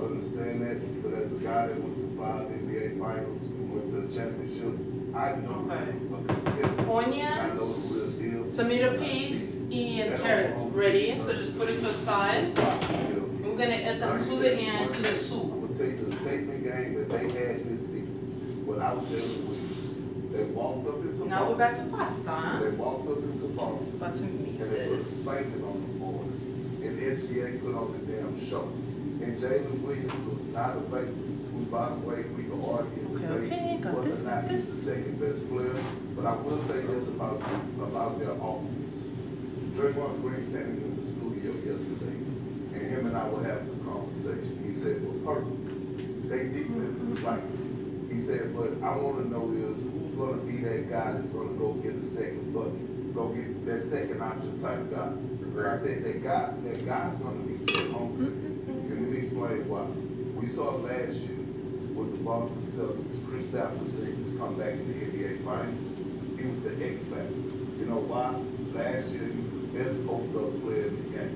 understand that, but as a guy that went to 5 NBA finals, went to a championship, I know
Okay.
a contender. I know
Onions,
the real deal.
tomato
I
paste,
see
and
that
carrots
on
ready.
TV.
So just put it to the side. We're gonna add them to the end to the
I'm
soup.
gonna take the statement game that they had this season without Jalen Williams. They walked up into
Now we're
Boston.
back to pasta. Huh?
They walked up into Boston.
But to me,
And they put a
this.
spanking on the boys. And SGA put on the damn show. And Jalen Williams was not available. Who's, by the way, we can argue
Okay, got
whether
this,
or not
got
he's
this.
the second best player. But I will say this about their offense. Draymond Green came into the studio yesterday, and him and I were having a conversation. He said, well, Purple, their defense is like, he said, but I want to know is who's going to be that guy that's going to go get a second bucket, go get that second option type guy. And I said, that guy's going to be Chet Holmgren. And let me explain why. We saw last year with the Boston Celtics, Kristaps Porzingis come back in the NBA Finals. He was the X factor. You know why? Last year he was the best post-up player in the game.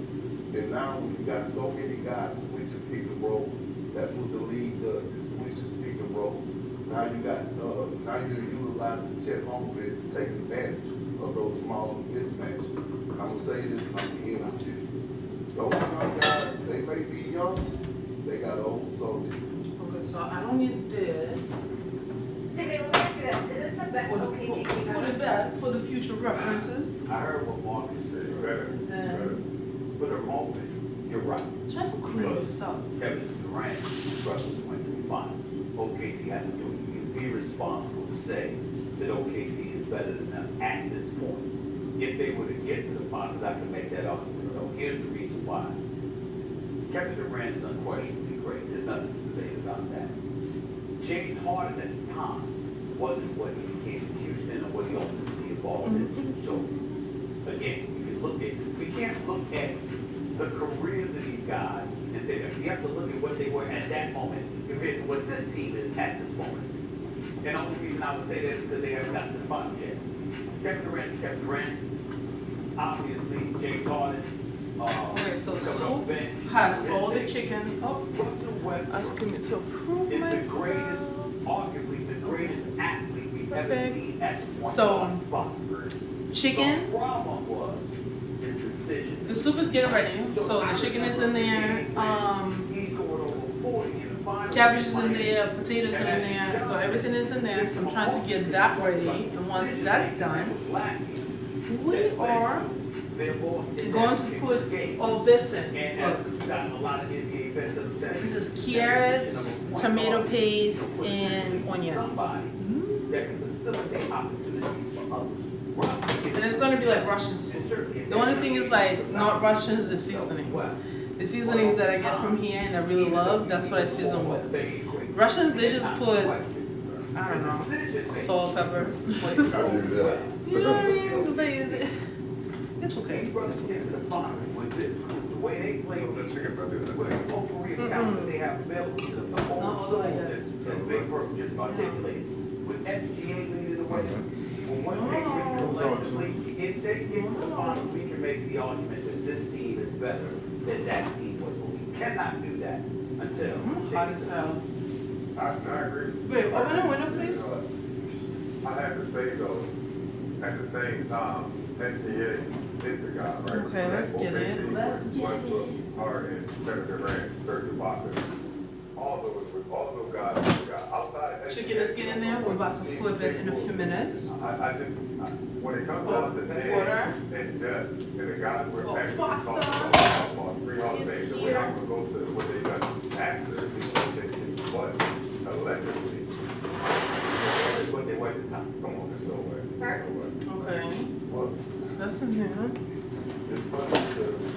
And now when you got so many guys switching pick and rolls, that's what the league does. It switches pick and rolls. Now you're utilizing Chet Holmgren to take advantage of those small mismatches. I'm gonna say this, and I'm gonna end with this. Those young guys, they may be young, they got old soldiers.
Okay, so I don't need this.
Tiffany, let me ask you this. Is this the best
Put
OKC team
it
ever?
back for the future references.
I heard what Marcus said.
Better.
For the moment, you're right.
Try to clean this up.
Kevin Durant struggled to win to the finals. OKC has to do it. You'd be responsible to say that OKC is better than them at this point. If they were to get to the finals, I can make that argument. Though here's the reason why. Kevin Durant is unquestionably great. There's nothing to debate about that. James Harden at the time wasn't what he became in Houston or what he ultimately evolved into. So again, we can't look at the careers of these guys and say that we have to look at what they were at that moment compared to what this team is at this moment. And the only reason I would say that is because they haven't gotten to the finals yet. Kevin Durant is Kevin Durant. Obviously, James Harden.
Okay, so
coming off the
soup
bench.
has all the chicken. Oh,
Russell Westbrook
asking me to approve
is the greatest,
myself.
arguably the greatest athlete we've ever
Perfect.
seen at one
So,
spot.
Chicken,
The problem is the decision.
The soup is getting ready. So the chicken is in there.
He's going over 40 in the final.
Cabbage is in there, potatoes are in there, so everything is in there. So I'm trying to get that ready. And once that's done, we are going to put all this in.
And
Look,
as we've gotten a lot of NBA fans that have said,
this is carrots, tomato paste, and onions.
somebody that can facilitate opportunities for others.
And it's gonna be like Russian soup. The only thing is like not Russian is the seasonings. The seasonings that I get from here and I really love, that's what I season with. Russians, they just put, I don't know, salt, pepper.
I'll give you that.
You know what I mean? It's okay.
These brothers get to the finals with this, the way they play,
So the chicken probably
with
with
the
that.
potpourri talent that they have available to them, the whole
No,
soul
like that.
as Big Bird just articulated. With FGA leading the way, when one thing we collectively, if they get to the finals, we can make the argument that this team is better than that team was, but we cannot do that until. they
Hot
get
as
to the
hell.
I agree.
Wait, open the window, please.
I have to say though, at the same time, SGA is the guy, right?
Okay, let's get it. Let's get
Westbrook, Harden, Kevin Durant, Serge Ibaka. All those guys are the guy. Outside of
Chicken is getting there. We're about to flip it in a few minutes.
When it comes down to
Water.
name and depth, and the guys we're
Oh,
actually
pasta.
talking about three all
Is
things, and we're
here.
not gonna go to what they done after because they see, but collectively,
But they wait the time.
come on, there's no way.
Perfect.
No way.
Okay,
Well,
that's in here.
it's funny because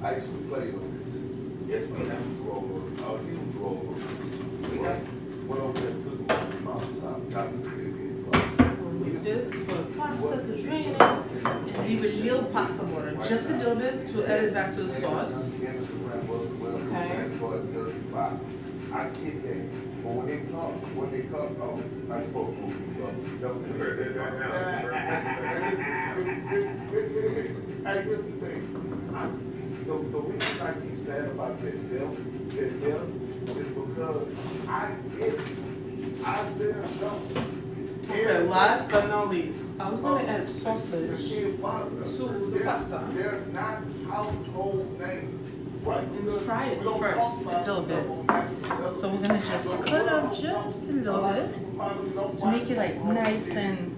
I actually played on it too.
Yes, we have.
A huge role on it too.
We have.
Went over there, took him on the mountaintop, got him to be a big fight.
We'll leave this for pasta to drain it and leave a little pasta water, just a little bit to add it back to the sauce.
I get that, but when they come, oh, I'm supposed to move up. That was Hey, here's the thing, the reason I keep saying about that belt is because I get Isaiah Jones.
Okay, last but not least, I was gonna add
The
sausage.
kid Wagner.
To the
They're-
pasta.
They're not household names, right?
And
Because
fry it
we don't
first,
talk about
a little bit.
them on national television.
So we're gonna just cut up just a little bit to make it like nice and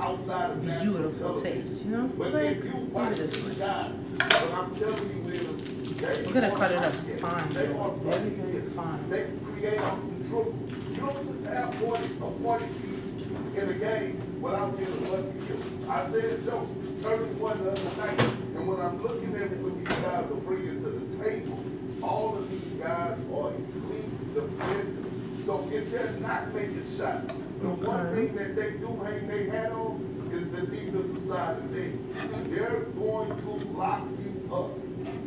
outside of national
beautiful
television.
taste, you know?
But
Like,
if you
look
watch
at this
these
one.
guys, what I'm telling you is, they
We're gonna
are
cut it up
buckets.
fine,
They are
very, very
buckets.
fine.
They can create off the dribble. You don't just have a 40 piece in a game without getting a lucky kill. Isaiah Joe, 31 the other night. And when I'm looking at what these guys are bringing to the table, all of these guys are elite defenders. So if they're not making shots, the one thing that they do hang their hat on is the defensive side of things. They're going to lock you up.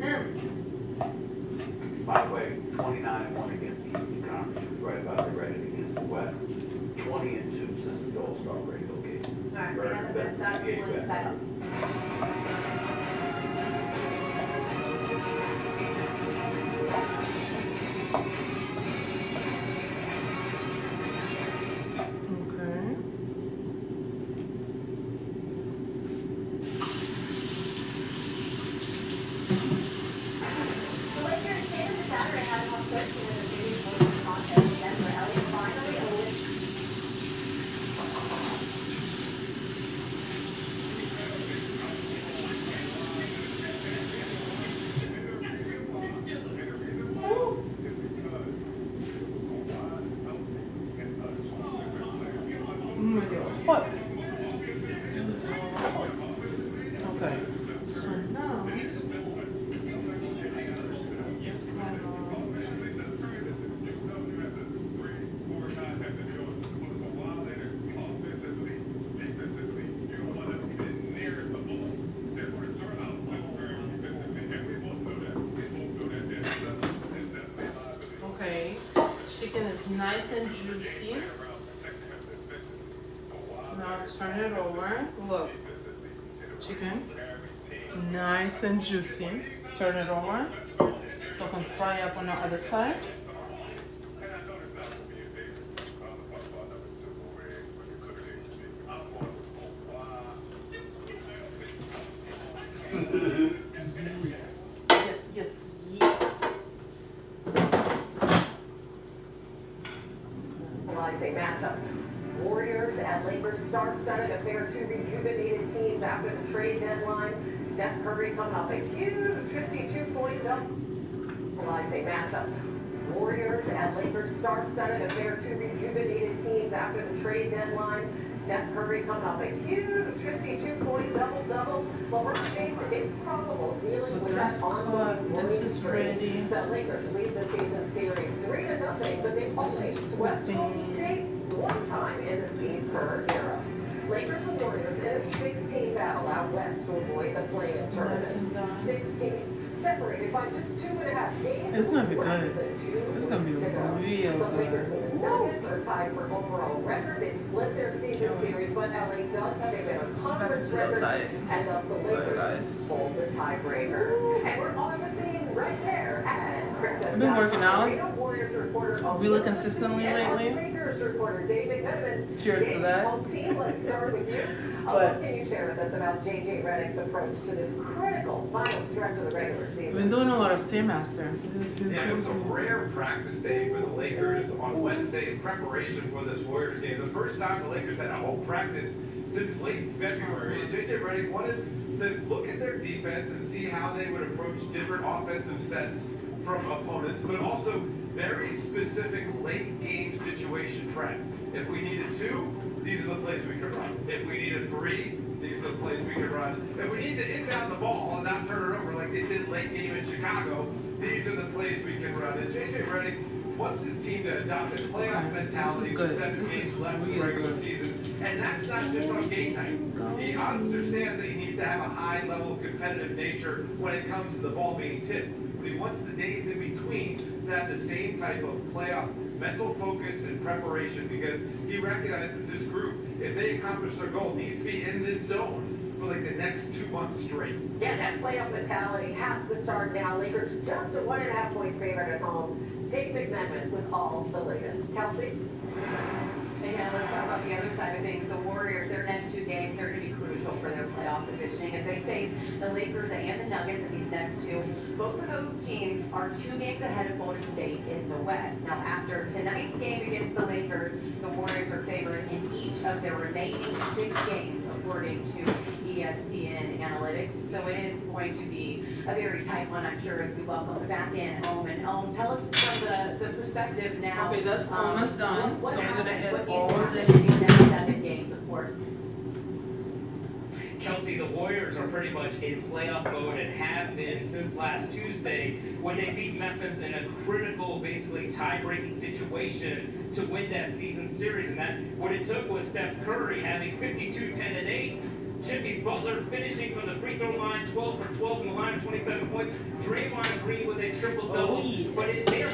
Period.
By the way, 29-1 against the Eastern Conference, was right about the record against the West. 20-2 since the All-Star break, okay?
All right, we have the best guys
Yeah,
in the
yeah.
title.
Okay.
The Lakers came into Saturday having won 13 in the series winning contest in Denver. Elliott finally opened.
Oh my God, what? Okay, so now. Just Okay, chicken is nice and juicy. Now turn it over. Look, chicken is nice and juicy. Turn it over so I can fry up on the other side.
Lakers star-studded affair, two rejuvenated teams after the trade deadline. Steph Curry coming off a huge 52-point double-izing matchup. Warriors and Lakers star-studded affair, two rejuvenated teams after the trade deadline. Steph Curry coming off a huge 52-point double-double. LeBron James is probable dealing with that ongoing worrying streak. The Lakers lead the season series 3-0, but they've only swept Golden State one time in the Steve Kerr era. Lakers and Warriors in a 16 battle out west to avoid the play-in tournament. 6 teams separated by just 2.5 games.
It's gonna be
less
good.
than 2
It's gonna
weeks to go.
be real
The
good.
Lakers and the Nuggets are tied for overall record. They split their season series, but LA does have a better conference
real
record,
tight.
and thus the
Sorry,
Lakers
guys.
hold the tiebreaker. And we're on the scene right there at Crypto.
I've been working out
Warriors reporter
really consistently lately.
Lakers reporter David Goodman.
Cheers to
Dave,
that.
home team, let's start with you.
But-
What can you share with us about JJ Redick's approach to this critical final stretch of the regular
I've
season?
been doing a lot of Stairmaster. It's been
Yeah, it was a
crazy.
rare practice day for the Lakers on Wednesday in preparation for this Warriors game. The first time the Lakers had a home practice since late February. And JJ Redick wanted to look at their defense and see how they would approach different offensive sets from opponents, but also very specific late game situation prep. If we needed 2, these are the plays we could run. If we needed 3, these are the plays we could run. If we need to inbound the ball and not turn it over like they did late game in Chicago, these are the plays we can run. And JJ Redick wants his team to adopt a playoff mentality with 7 games left in the regular season. And that's not just on game night. He understands that he needs to have a high level of competitive nature when it comes to the ball being tipped. But he wants the days in between to have the same type of playoff mental focus and preparation, because he recognizes this group, if they accomplish their goal, needs to be in this zone for like the next 2 months straight.
Yeah, that playoff mentality has to start now. Lakers just a 1.5-point favorite at home. Dave McMenamin with all the latest. Kelsey?
And now let's talk about the other side of things. The Warriors, their next 2 games, they're going to be crucial for their playoff positioning as they face the Lakers and the Nuggets in these next 2. Both of those teams are 2 games ahead of Golden State in the West. Now, after tonight's game against the Lakers, the Warriors are favored in each of their remaining 6 games, according to ESPN Analytics. So it is going to be a very tight one, I'm sure, as we welcome back in Ohm. And Ohm, tell us from the perspective now.
Okay, that's almost done.
What
So we're gonna
happens?
add
What
all
needs to
this.
happen in these next 7 games, of course?
Kelsey, the Warriors are pretty much in playoff mode and have been since last Tuesday when they beat Memphis in a critical, basically tie-breaking situation to win that season series. And that what it took was Steph Curry having 52, 10, and 8. Jimmy Butler finishing from the free throw line, 12 for 12 from the line, 27 points. Draymond Green with a triple-double.
Oh, yeah.
But they are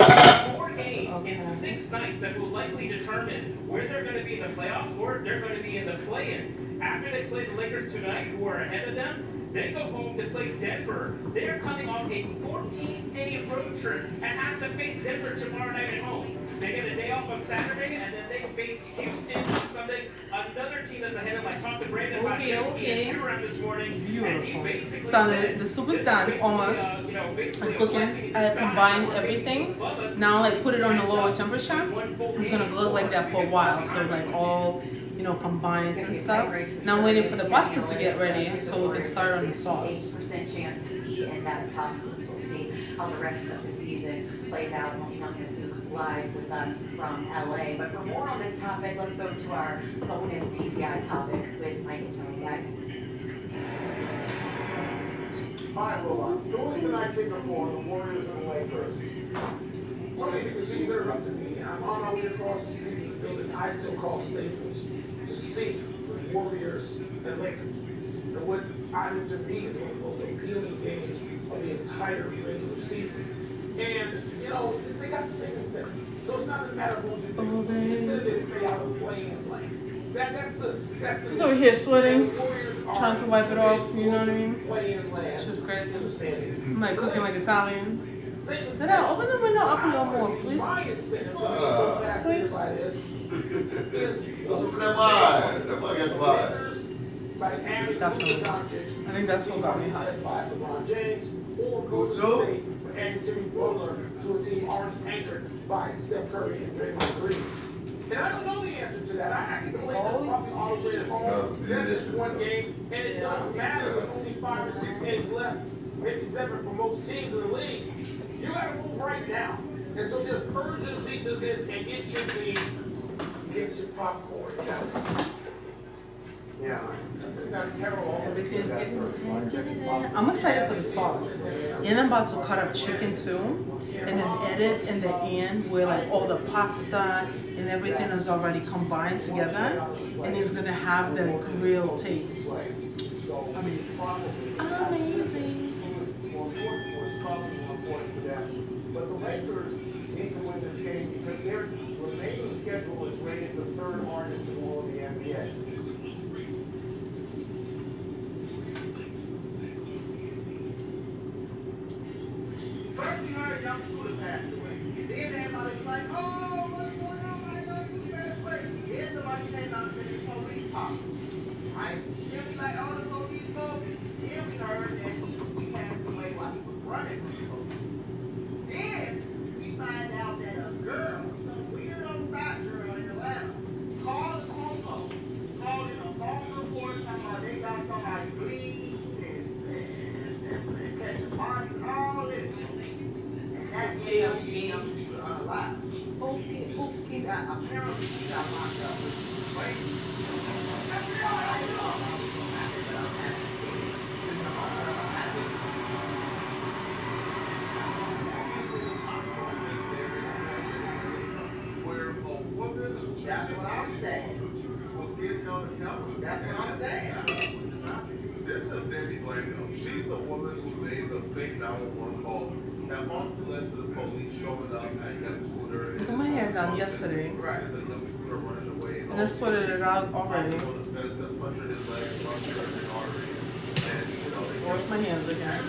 4 games in 6 nights that will likely determine where they're going to be in the playoffs or they're going to be in the play-in. After they play the Lakers tonight, who are ahead of them, they go home to play Denver. They are coming off a 14-day road trip and have to face Denver tomorrow night at home. They get a day off on Saturday, and then they face Houston on Sunday. Another team that's ahead of them. I talked to Brandon Podzinski and shoot-around this morning, and he basically
So
said,
the soup
this
is done,
basically,
almost.
basically
It's
a
cooking.
blessing in
I
disguise.
combined
We're facing
everything.
teams above us.
Now, like, put it on a
Catch
lower
up
temperature.
with 1 full
It's gonna
game.
go like that for a while. So like all, you know, combines and stuff. Now I'm waiting for the pasta to get ready so we can start on the sauce.
68% chance to be in that top seed. We'll see how the rest of the season plays out. Humongous live with us from LA. But for more on this topic, let's go to our bonus PTI topic with Mike and Tony, guys.
Hi, well, who was the night trip before the Warriors and the Lakers?
Well, as you can see, you interrupted me. I'm on my way across the street to the building I still call Staples to see the Warriors and Lakers. And what I mean to me is one of the most appealing games of the entire regular season. And, you know, they got the same incentive. So it's not a matter of who's in the incentive is stay out of play-in lane. That's the
He's over here sweating,
And the Warriors are
trying to wipe it off, you know what I mean?
Play-in land.
It's just great.
In the standings.
I'm like cooking like Italian.
Same
Did I open the window up a little more, please?
My incentive to be so fascinated by this is
Open that wide. That might get wide.
Lakers by adding
Definitely.
Luka Doncic,
I think that's what got me hot.
led by LeBron James, or Golden
Joe?
State for adding Jimmy Butler to a team already anchored by Steph Curry and Draymond Green. And I don't know the answer to that. I think the Lakers probably all the way at home. That's just one game, and it doesn't matter with only 5 or 6 games left, maybe 7 for most teams in the league. You gotta move right now. And so there's urgency to this, and it should be get your popcorn, Kelly.
Yeah.
Everything's getting there. I'm excited for the sauce. And I'm about to cut up chicken too. And then edit in the end where like all the pasta and everything is already combined together. And it's gonna have the real taste. Amazing.
Well, it's probably more important for them. But the Lakers need to win this game because their remaining schedule is rated the 3rd hardest in all of the NBA.
First we heard young Scooter passed away. Then everybody was like, oh, what's going on? I know you passed away. Then somebody came out and said the police popped. Right? Then we like, oh, the police bogus. Then we heard that he passed away while he was running from the police. Then we find out that a girl, some weird old fat girl in Atlanta, called the Congo, called in a false report talking about they got somebody bleed and catching bodies and all this. That gave people unalive. Okay. That apparently he got locked up.
Where a woman,
That's what I'm saying.
will get held accountable.
That's what I'm saying.
This is Debbie Blanco. She's the woman who made the fake 911 call that ultimately led to the police showing up at Young Scooter.
I got my hair done yesterday.
Right, and the Young Scooter running away.
And I sweated it out already.
Instead of punctured his leg, punctured every artery. And, you know, they
Wash my hands again.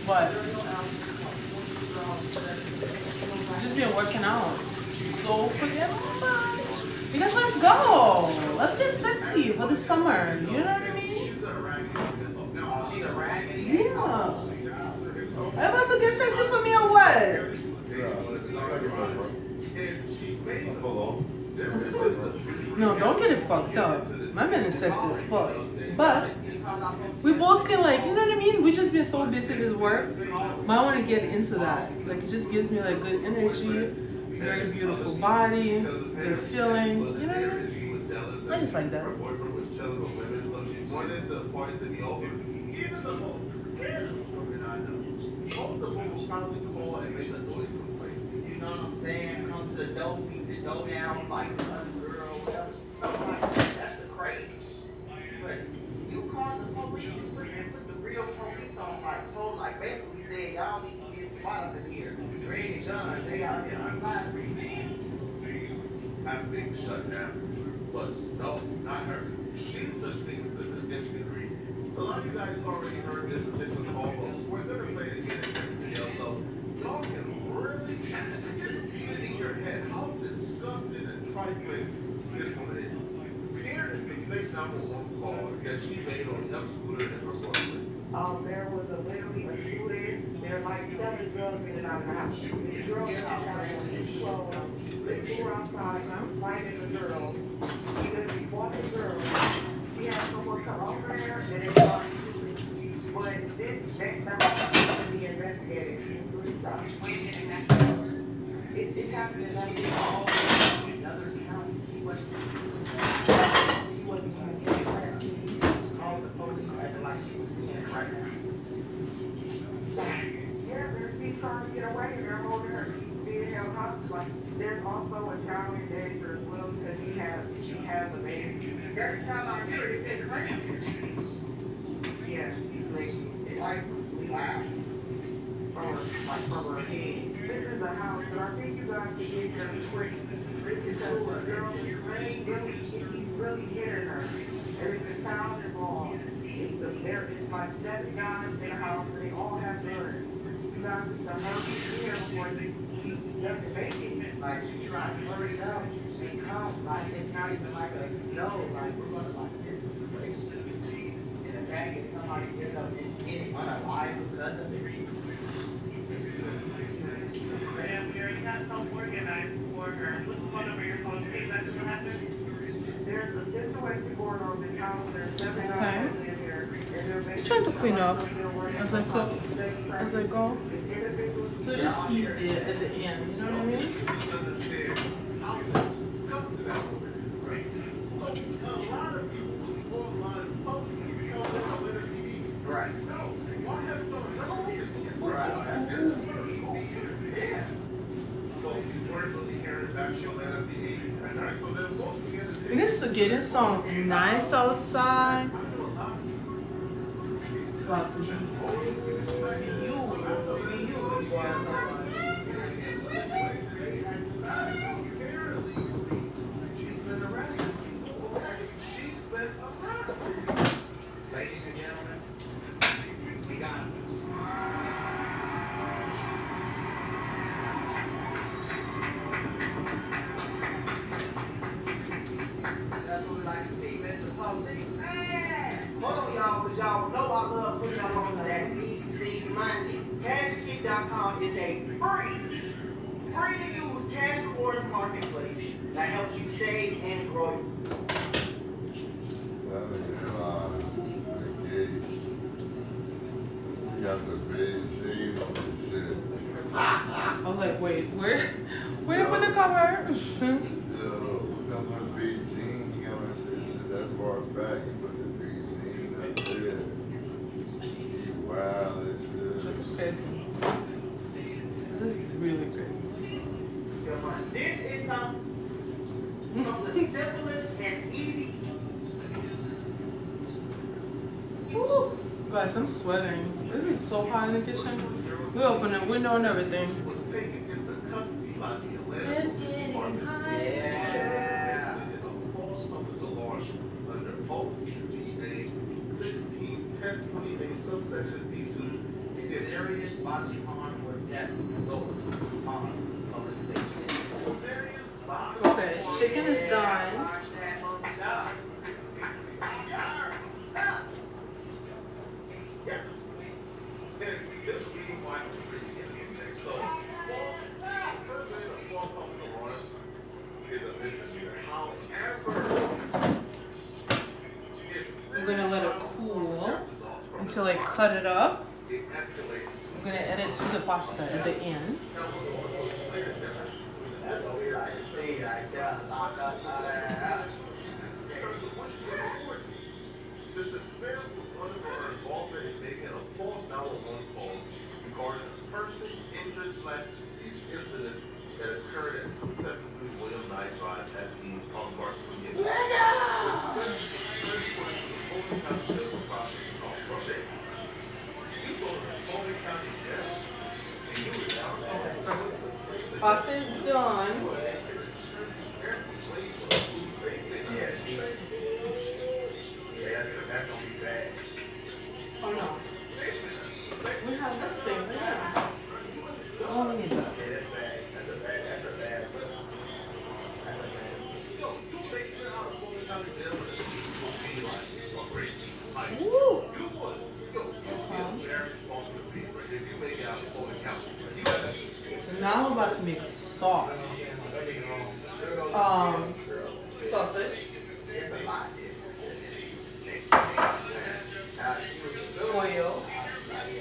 What? Just been working out so freaking much. Because let's go. Let's get sexy for the summer. You know what I mean?
she's a raggedy.
She's a raggedy.
Yeah. I'm about to get sexy for me or what?
And she made this is just a
No, don't get it fucked up. My man is sexy as fuck. But we both can like, you know what I mean? We just been so busy with work. But I want to get into that. Like it just gives me like good energy, very beautiful body, good feeling. You know what I mean? I just like that.
Her boyfriend was chilling with women, so she wanted the party to be over. Even the most scandalous women I know, most of them will probably call and make a noise complaint.
You know what I'm saying? Come to the dope, beat the dope down, like another girl, whatever. Something like that. That's the craziest. But you call the police and put the real police on, like basically saying y'all need to get spot up in here. Ready done. They out here unlive.
Have things shut down. But no, not her. She took things to the nth degree. A lot of you guys already heard this particular call, but we're gonna play it again in this video, so y'all can really just beat it in your head how disgusting and trifling this woman is. Here is the fake 911 call that she made on Young Scooter in her Brooklyn.
There was literally a shooting. There were like 7 girls getting out of the house. The girls got out of the clothes. They were outside, fighting the girls. He literally fought the girls. He had someone come over there and they started shooting. But this next time he investigated, he really stopped. It happened in another county. He wasn't going to get it. He called the police acting like she was seeing it right now. Yeah, they're trying to get away and they're holding her. Being held hostage. There's also a child in danger as well because he has a baby.
Every time I hear it, it's crazy.
Yeah, he's like wow. From her head. This is a house, but I think you guys should get her quick. This is a girl who's really hitting her. There's a child involved. It's like 7 guys in a house and they all have guns. You guys need to hurry here before he doesn't make it.
Like she tries to hurry it up and come. Like it's not even like a no. Like we're gonna like this is crazy. In the bag, if somebody get up and get unalive because of it.
Yeah, we already got some organized for
for her.
What number your phone to exactly what happened? There's a situation going on in the house, there's 7
Okay.
in here, and they're
I'm trying to clean up as I cook,
basically
as I go. So it's just easier at the end, you know what I mean?
Understand how this comes to that woman is great. So a lot of people was online publicly tell them how little she right. No, why have you told her? Right. This is her. Yeah. So we weren't really hearing back she'll let her be. Right. So then most begin to take.
And it's getting so nice outside. It's lots of
Ladies and gentlemen, we got this.
That's what we like to see, Mr. Public. Hold on, y'all, because y'all know I love putting y'all on to that BC Monday. CashKick.com is a free to use cash rewards marketplace that helps you save and grow.
That is engaged. You got the big shade on this shit.
I was like, wait, where you put the cover?
Yo, look at my big jean. You got my shit that far back. You put the big jean up there. He wild as shit.
This is crazy. This is really crazy.
This is some of the simplest and easy.
Woo. Guys, I'm sweating. This is so hot in the kitchen. We open the window and everything.
Was taken into custody by the Atlanta
It's
Police
getting
Department.
hot.
Yeah. False public alarm under OCGA 16-1028 subsection B2.
Serious bodily harm or death results from the response to public safety.
Serious bodily
Okay, chicken is done.
Watch that on the job.
I'm gonna let it cool until I cut it up. I'm gonna add it to the pasta at the end.
That's what we like to see right there. Lock up,
The suspense was under her involvement in making a false 911 call regarding a person injured/deceased incident that occurred at 273 William Knight Drive, SE, on Garfield, Virginia. The suspense was reported to the Fulton County Jail for prosecution on Friday. You go to the Fulton County Jail, and you were down there.
Pasta is done. Oh no. We have this thing, yeah. Oh, we need that. Woo! So now I'm about to make a sauce. Sausage. Oil. Okay.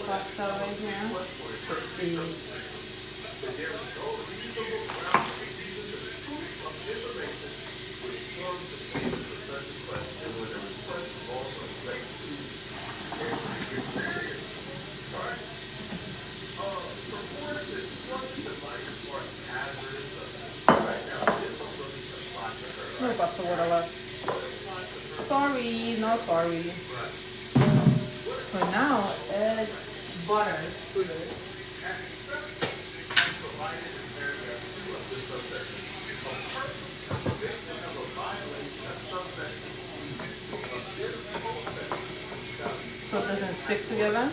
Pasta right here. No pasta water left. Sorry, not sorry. So now add butter to it. So it doesn't stick together.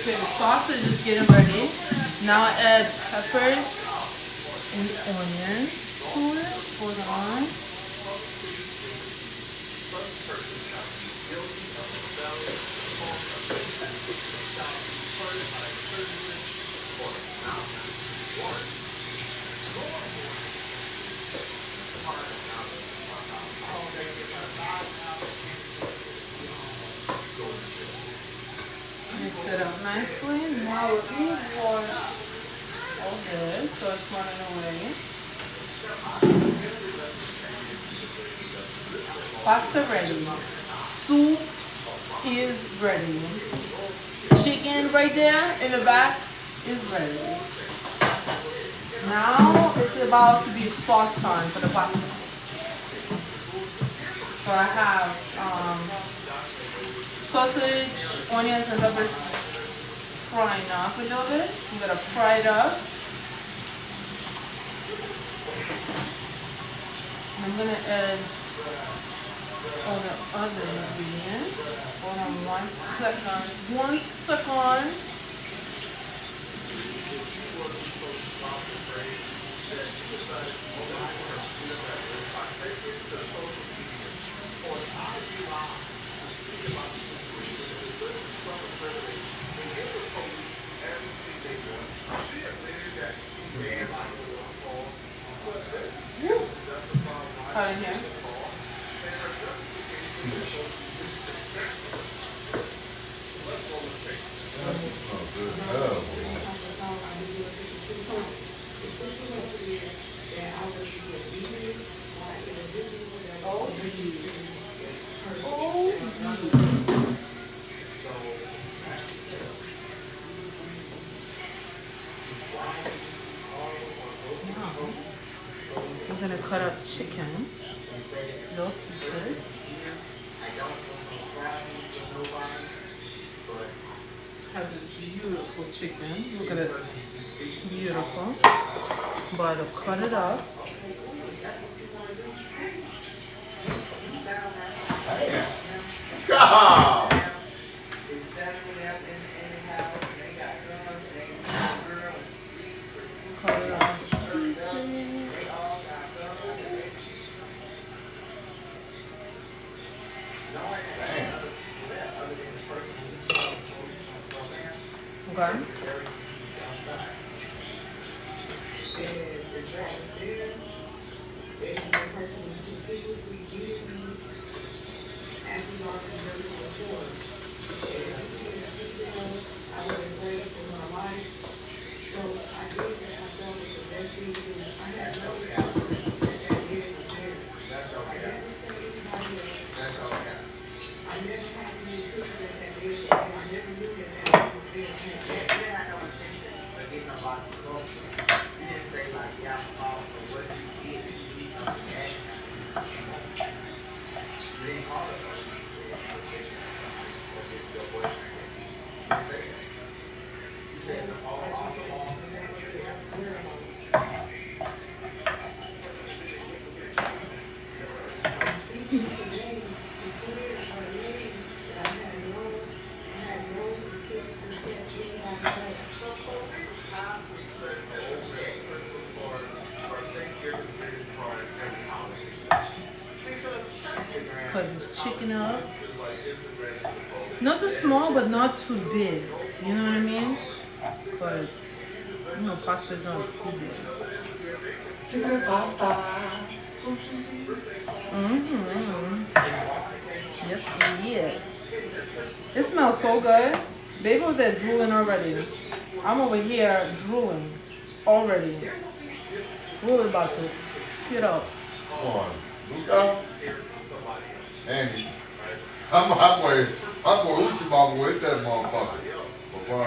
Okay, the sausage is getting ready. Now add peppers and onions to it. Hold on. Mix it up nicely. Now we wash all this so it's running away. Pasta ready. Soup is ready. Chicken right there in the back is ready. Now it's about to be sauce time for the pasta. So I have sausage, onions, and peppers frying up a little bit. I'm gonna fry it up. I'm gonna add all the other ingredients. Hold on 1 second. 1 second. Cut in here. We're gonna cut up chicken, little pieces. Have this beautiful chicken. Look at it, beautiful. But I'll cut it up.
God!
Cut it up. Okay. Cut this chicken up. Not too small, but not too big. You know what I mean? Because, you know, pasta is not too big. Yes, it is. It smells so good. Baby over there drooling already. I'm over here drooling already. We're about to get up.
Come on. Luca? Andy. I'm going Uchi Mama with that motherfucker. Before I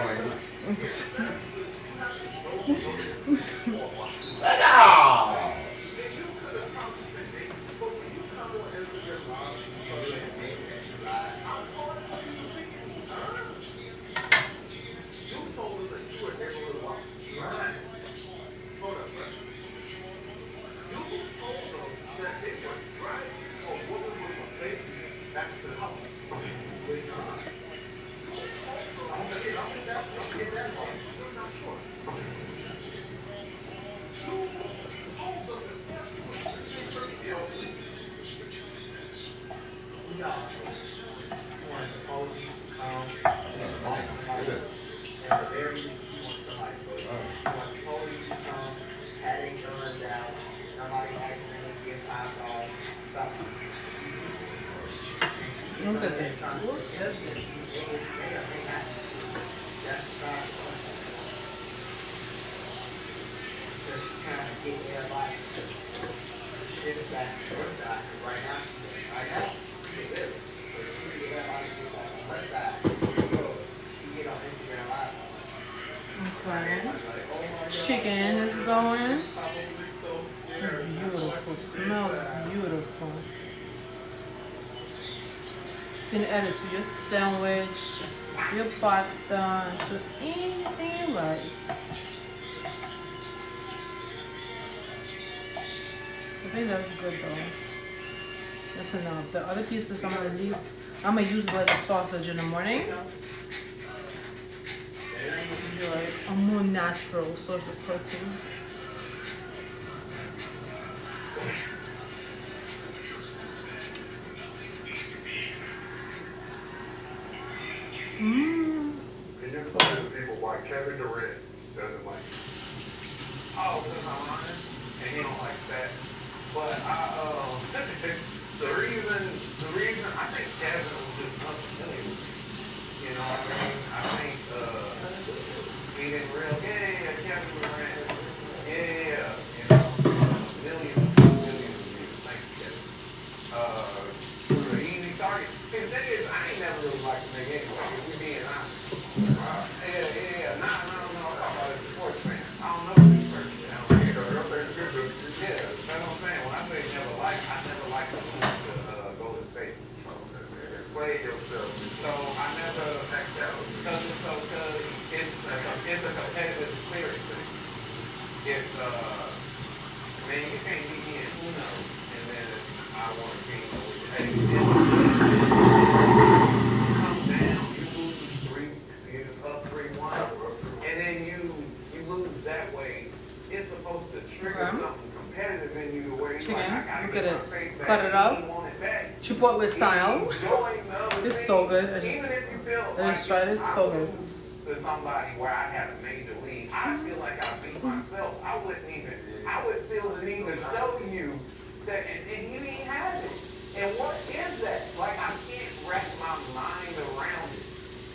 Look at this. Okay. Chicken is going. Beautiful. Smells beautiful. You can add it to your sandwich, your pasta, to anything you like. I think that's good though. That's enough. The other pieces I'm gonna leave. I'm gonna use like a sausage in the morning. Do like a more natural source of protein.
And you're telling people why Kevin Durant doesn't like you.
Oh, because I'm honest, and he don't like that. But the reason I think Kevin was just unfamiliar. You know what I mean? I think he didn't Kevin Durant. Yeah, you know, millions of views. Thank you, Kevin. The easy target. See, the thing is, I ain't never really liked the nigga anyway. If we being honest. No. I'm talking about as a sports fan. I don't know this person. Yeah, that's what I'm saying. When I say never liked, I never liked the Golden State. Display yourself. So I never because it's a competitive spirit thing. It's man, you can't beat me in Uno, and then I want to be come down, you lose up 3-1, and then you lose that way. It's supposed to trigger something competitive in you where you're like, I gotta
look
get
at
my
it.
face back.
Cut it up. Chipotle style. It's so good. I just tried it. It's so good.
To somebody where I had a major lead, I feel like I beat myself. I would feel the need to show you that, and you ain't have it. And what is that? Like, I can't wrap my mind around it.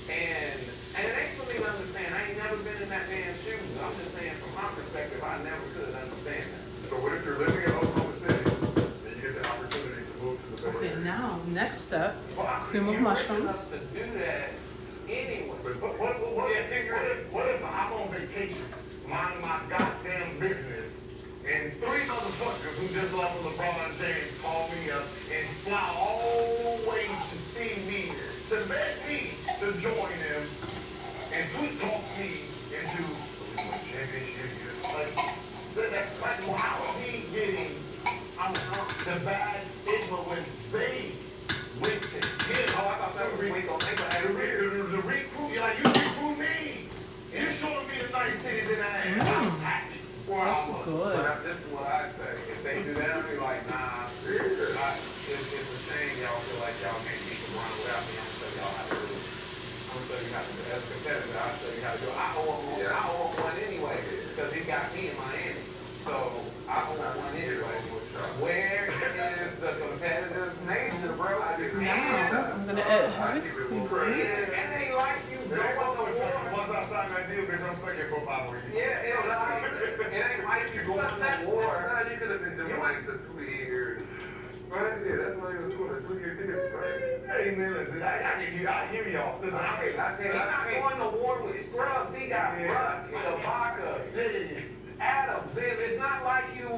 And it ain't for me to understand. I ain't never been in that man's shoes. I'm just saying, from my perspective, I never could understand that.
So what if you're living in Oklahoma City and you get the opportunity to move to the Bay
Okay,
Area?
now, next step,
Well,
cream of
you're rich
mushrooms.
enough to do that anyway.
But what if I'm on vacation, minding my goddamn business, and 3 motherfuckers who just lost LeBron James call me up and fly all the way to see me, to beg me to join them, and sweet talk me into a championship year? Like, how are we getting the bad influence they went to him?
Oh, I thought that was weak on
The recruit, you're like, you recruit me. You're showing me the nice titties in that ass. I was happy.
That's good.
But this is what I say. If they do that, I'll be like, nah, it's a shame y'all feel like y'all can't beat LeBron without me. I'm gonna show y'all how to do it. I'm gonna show you how to do it. As a competitor, I'll show you how to do it. I owe him one anyway, because he got me in Miami. So I owe him one anyway. Where is the competitive nature, bro?
Now, I'm gonna add.
And they like you, bro.
Hey man, listen, I hear y'all. Listen,
He's not going to war with scrubs. He got Russ, Ibaka, Adams. It's not like you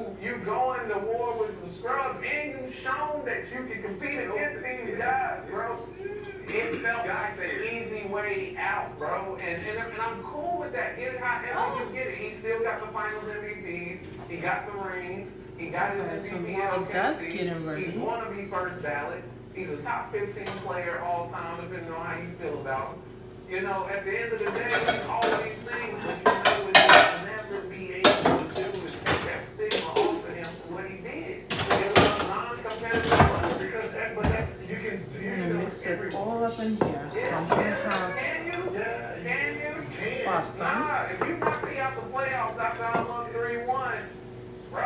going to war with some scrubs, and you've shown that you can compete against these guys, bro. It felt like the easy way out, bro. And I'm cool with that. Get it however you get it. He still got the finals MVPs. He got the rings. He got his MVP in OKC. He's going to be first ballot. He's a top 15 player all time, depending on how you feel about him. You know, at the end of the day, he's all these things, but you know what he'll never be able to do is take that stigma off of him for what he did. It was a non-competitive run because you can
Mix it all up in here. So I'm gonna have pasta.
Nah, if you knock me out the playoffs after I won 3-1, bro,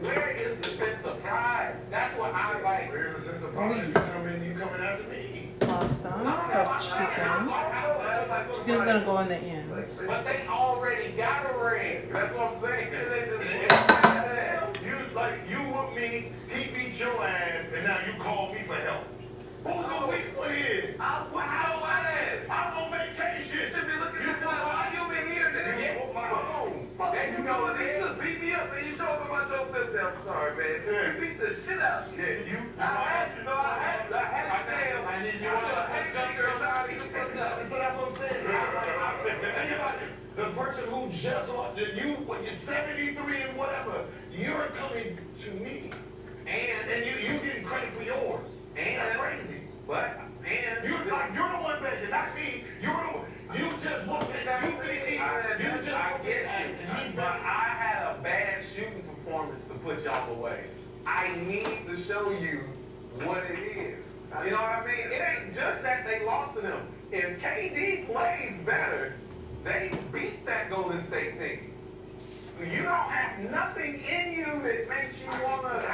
where is the sense of pride? That's what I like.
Where's the sense of pride? You coming after me?
Pasta, of chicken. Chicken's gonna go in the end.
But they already got a ring. That's what I'm saying.
You whooped me, he beat your ass, and now you call me for help. Who's the weak one here? I'm on vacation.
Why you been here, nigga? Boom. There you go. You just beat me up and you show up in my doorstep. Say, I'm sorry, man. You beat the shit out of me. I had you. I need you.
So that's what I'm saying. Think about it. The person who just lost, when you're 73 and whatever, you're coming to me. And you getting credit for yours. That's crazy. You're the one better, not me. You just looked at you beat me.
I get you. But I had a bad shooting performance to put y'all away. I need to show you what it is. You know what I mean? It ain't just that they lost to them. If KD plays better, they beat that Golden State team. You don't have nothing in you that makes you wanna.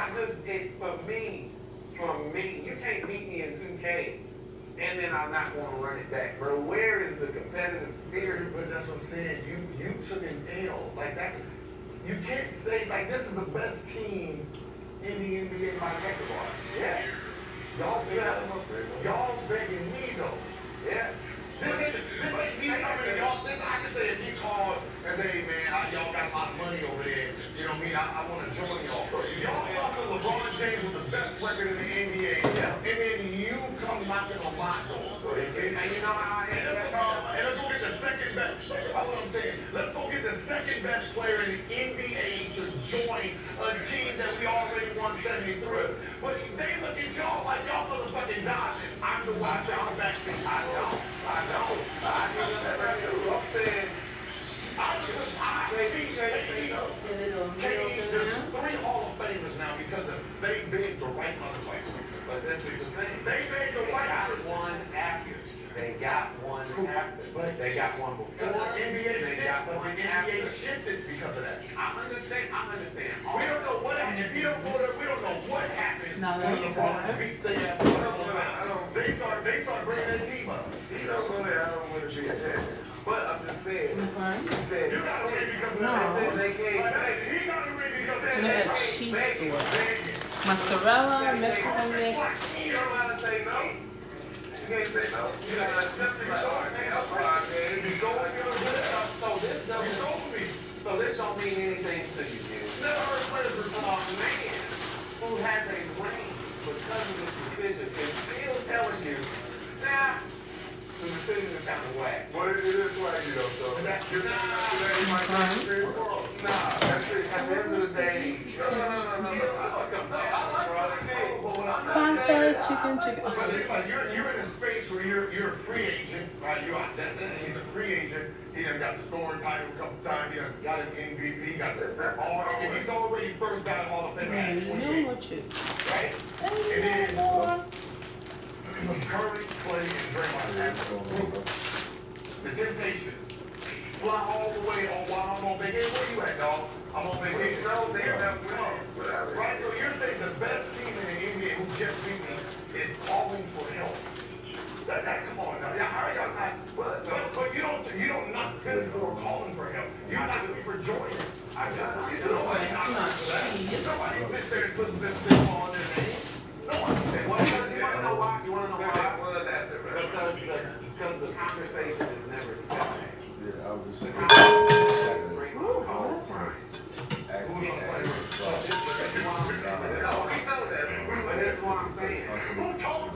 For me, you can't beat me in 2K, and then I'm not gonna run it back, bro. Where is the competitive spirit?
But that's what I'm saying. You took an L. Like that. You can't say like this is the best team in the NBA by basketball.
Yeah.
Y'all begging me though.
Yeah.
This me coming to y'all. I can say if he called and say, hey man, y'all got a lot of money over there. You know what I mean? I want to join y'all. Y'all thought that LeBron James was the best record in the NBA, and then you come knocking on my door.
And you know how I
and let's go get the second best. That's what I'm saying. Let's go get the second best player in the NBA to join a team that we already won 73. But they look at y'all like y'all motherfucking gods. I'm the one y'all back to. I know. There's 3 Hall of Famers now because they begged the right motherfucker.
But this is the thing.
They begged the right
motherfucker. They got one after. They got one before.
The NBA shifted because of that.
I understand.
We don't know what happened. If you don't know that, we don't know what happened.
Now
When LeBron beats their ass. They start bringing their team up.
I don't want to be a head. But I'm just saying.
You got to win because of that. He got to win because of
I'm gonna add cheese to it. Mozzarella, Mexican mix.
You don't know how to say no. You can't say no. You gotta accept it. So this don't mean anything to you, dude.
Never heard players
A man who has a ring because of this decision is still telling you, nah, the decision is kind of whack.
Well, it is wacky though, so.
That's it. At the end of the day,
Pasta, chicken.
But you're in a space where you're a free agent, right? He's a free agent. He done got the scoring title a couple times. He done got an MVP. Got this. And he's already first got Hall of Fame at 28. Right? And then Curry, Clay, and Draymond. The Temptations fly all the way while I'm on vacation. Where you at, dog? I'm on vacation. Right? So you're saying the best team in the NBA who just beat me is calling for help. Come on now. Y'all not. But you don't knock Vince for calling for help. You knock me for joining. Nobody knocks me for that. Nobody sits there and puts this thing on their name. No one.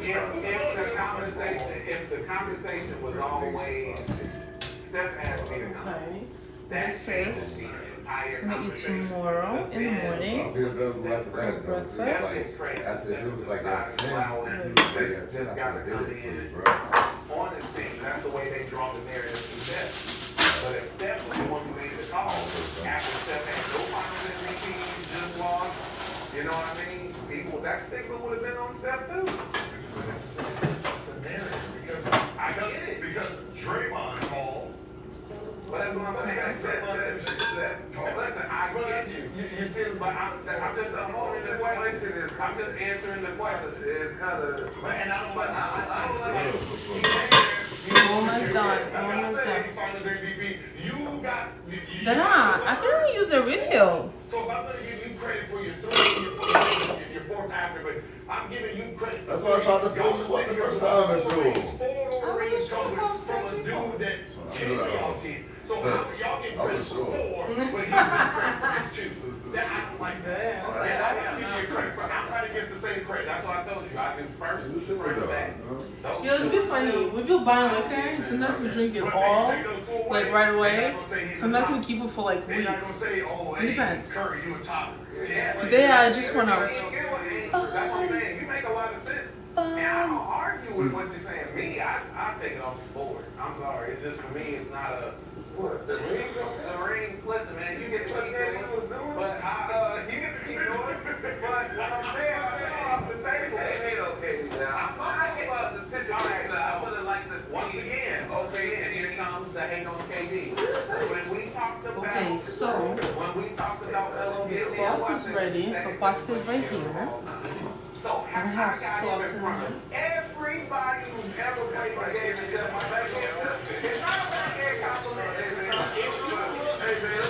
if the conversation was always, Steph asked me to come.
Okay.
That
This
changes
is
the entire
I'm gonna eat
conversation.
tomorrow in the morning.
I'll be available after that, though.
Breakfast.
Like, I said, it was like at 10.
This got to come in
bro.
on his team. That's the way they draw the narrative to Steph. But if Steph was the one who made the call, after Steph had no finals MVP, just lost, you know what I mean? People, that stigma would have been on Steph too.
It's a narrative because I get it because Draymond called.
But that's what I'm saying. Listen, I get you. You see, but I'm just holding the question. I'm just answering the question. It's kind of, and I don't like.
Almost done. Almost done.
You got.
Then I can only use a refill.
So if I'm gonna give you credit for your three, your fourth after, but I'm giving you credit.
That's why I tried to fill you up the first time, Miss Rule.
Four rings coming from a dude that came to y'all team. So how y'all get credit for four, but he gets credit for just two? That I don't like that. I don't give you credit for. Everybody gets the same credit. That's what I told you. I do first, front, back.
Yo, it's be funny. When you buy liquor, and sometimes we drink it all, like right away. Sometimes we keep it for like
They're not gonna
weeks.
say, oh,
It
hey,
depends.
Curry, you a top.
Today I just went out.
That's what I'm saying. You make a lot of sense. And I don't argue with what you're saying. Me, I take it off the board. I'm sorry. It's just for me, it's not a. What? The rings. Listen, man, you get to keep doing but you get to keep doing But what I'm saying, off the table. It ain't okay now. I'm talking about the situation. I put it like this. Once again, okay, and here comes the hate on KD. When we talked about.
Okay, so
When we talked about
the sauce is ready. So pasta is right here.
So
I have
got
sauce
him
in
front
there.
of everybody who's ever played the game except my backhand. It's not a backhand compliment. Hey man,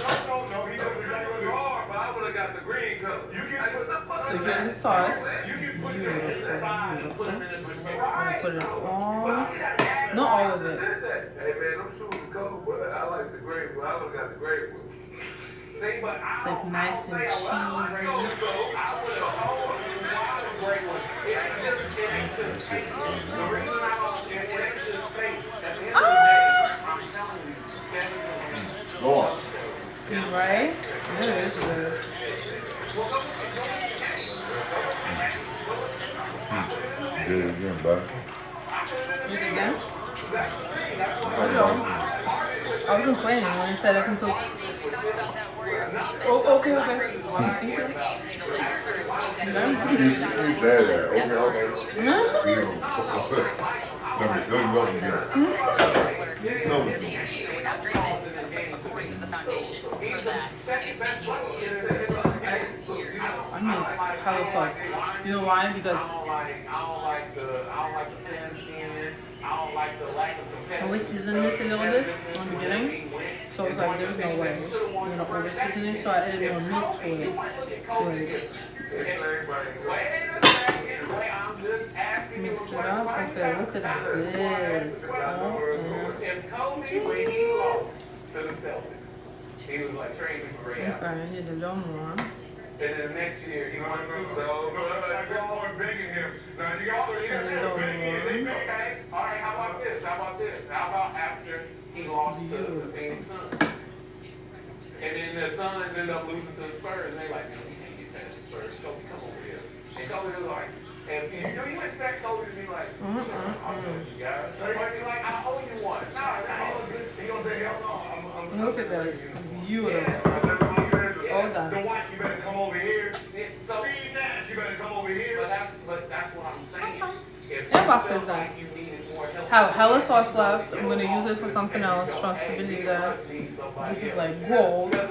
no, he doesn't exactly hard, but I would have got the green color. You can put the
So here's the sauce.
You can put your inside and put them in this
I'm gonna put it all, not all of it.
Hey man, them shoes cold, but I like the gray one. I would have got the gray one. See, but I
It's like nice and cheesy.
Go on.
Right? It is good.
Did it again, bud.
You did that? I wasn't playing when I said I can cook. Oh, okay, okay. Thank you.
You said that. Okay.
I made hella sauce. You know why? Because I always seasoned it a little bit in the beginning. So it's like there's no way, over seasoning. So I added more meat to it. Mix it up. Okay, look at this.
And Kobe, when he lost to the Celtics, he was like training for Ray Allen.
Okay, I need a little more.
And then the next year, he won two. So,
begging him. Now you got
okay. All right. How about this? How about after he lost to the Phoenix Suns? And then the Suns end up losing to the Spurs, and they like, man, we can't get past the Spurs. Kobe, come over here. And Kobe was like, and you expect Kobe to be like, I'll show you guys. Or be like, I owe you one.
He gonna say, hell no.
Look at this. Beautiful. All done.
The watch, you better come over here.
So,
Steve Nash, you better come over here.
but that's what I'm saying. If
That
you
pasta's
felt
done.
like you needed more help,
Have hella sauce left. I'm gonna use it for something else. Trust and believe that. This is like gold. Oh,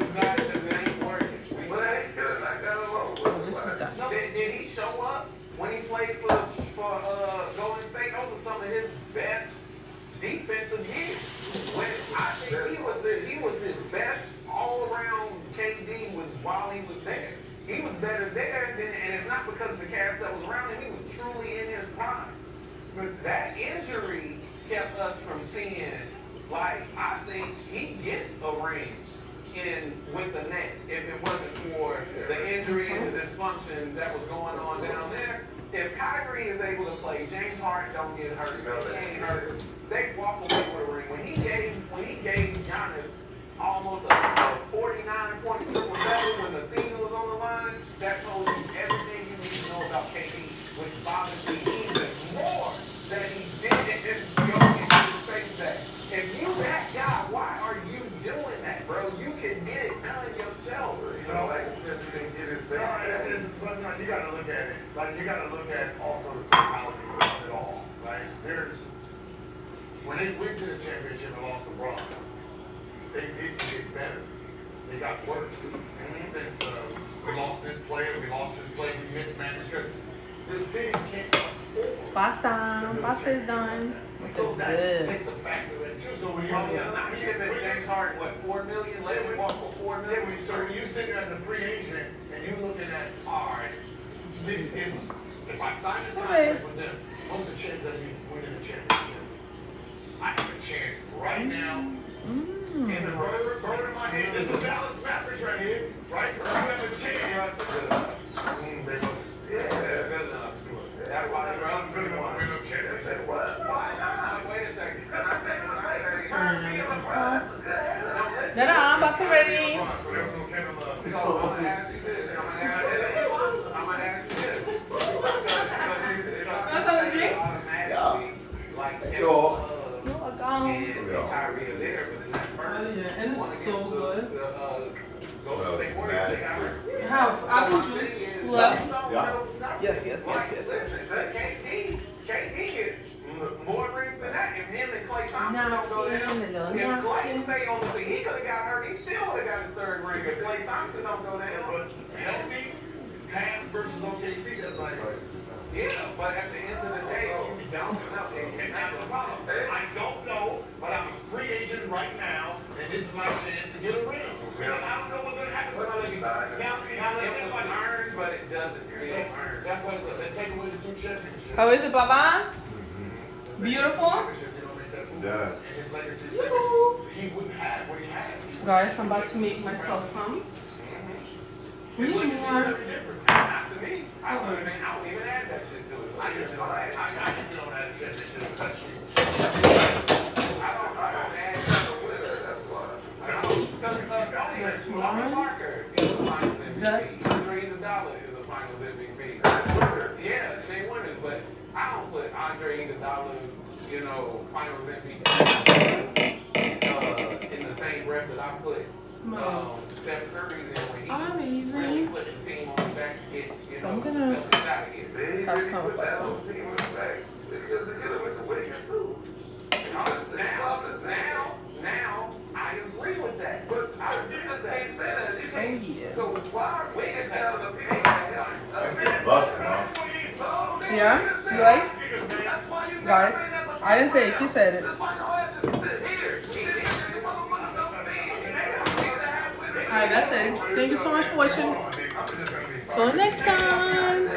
this is done.
Did he show up when he played for Golden State? Those are some of his best defensive years. When I think he was his best all around. KD was while he was there. He was better there than, and it's not because of the cast that was around him. He was truly in his prime. But that injury kept us from seeing. Like, I think he gets a ring with the Nets if it wasn't for the injury and the dysfunction that was going on down there.
if Kyrie is able to play, James Harden don't get hurt, he ain't hurt, they walk away with a ring. When he gave Giannis almost a 49-point triple-double when the season was on the line, that told you everything you need to know about KD, which bothers me even more that he didn't go into the face that. If you that guy, why are you doing that, bro? You can get it done yourself.
You know, like, you can get it done. But no, you gotta look at it. Like, you gotta look at also the totality of it all. Like, when they went to the championship and lost to Bron, they need to get better. They got worse. And since we lost this player, we mismanaged. Because this team can't afford.
Pasta is done.
So
It's
that
good.
takes a factor in too. So when
He giving James Harden, what, $4 million? Let him walk for $4 million?
So when you sitting there as a free agent and you looking at, all right, this is, if I sign this contract with them, what's the chance that you winning the championship? I have a chance right now. In the bird in my hand, this is Dallas Mavericks right here, right? You have a chance.
Good enough. That's why they run
Good enough to win a championship.
Why not? Wait a second.
Turning everything off. Then pasta ready.
So there's no Kevin Love.
So I'm gonna ask you this. I'm gonna ask you this.
That's on the drink?
Automatically, like,
Yo.
and Kyrie are there, but in that first,
And it's so good.
Golden State Warriors, they got
I have apple juice left.
Yeah.
Yes.
Listen, KD gets more rings than that. If him and Klay Thompson don't go down, if Klay stay on the team, he could have got hurt. He still would have got his third ring. If Klay Thompson don't go down,
But healthy, Cavs versus OKC, that's like,
yeah. But at the end of the day, you bouncing up,
and that's the problem. I don't know, but I'm a free agent right now, and this is my chance to get a ring. And I don't know what's gonna happen. Now
it was earned, but it doesn't feel earned.
That's what it's, let's take away the two championships.
How is it, Baba? Beautiful.
Yeah.
And his legacy, he wouldn't have what he has.
Guys, I'm about to make myself some. We need more.
Not to me. I don't even add that shit to it. I just don't add.
I can on that championship. That's
I don't add nothing with it. That's why. Because Tony Parker is a finals MVP. Andre Iguodala is a finals MVP. Yeah, they winners, but I don't put Andre Iguodala's, finals MVP in the same breath that I put Steph Curry's in when he really put the team on his back to get
So I'm gonna
Celtics out of here.
have some of us.
Now, I agree with that. But I didn't say that.
Oh, yeah.
So why are we telling the people
Busting, huh?
Yeah? You like? Guys, I didn't say it. He said it. Alright, that's it. Thank you so much for watching. Till next time.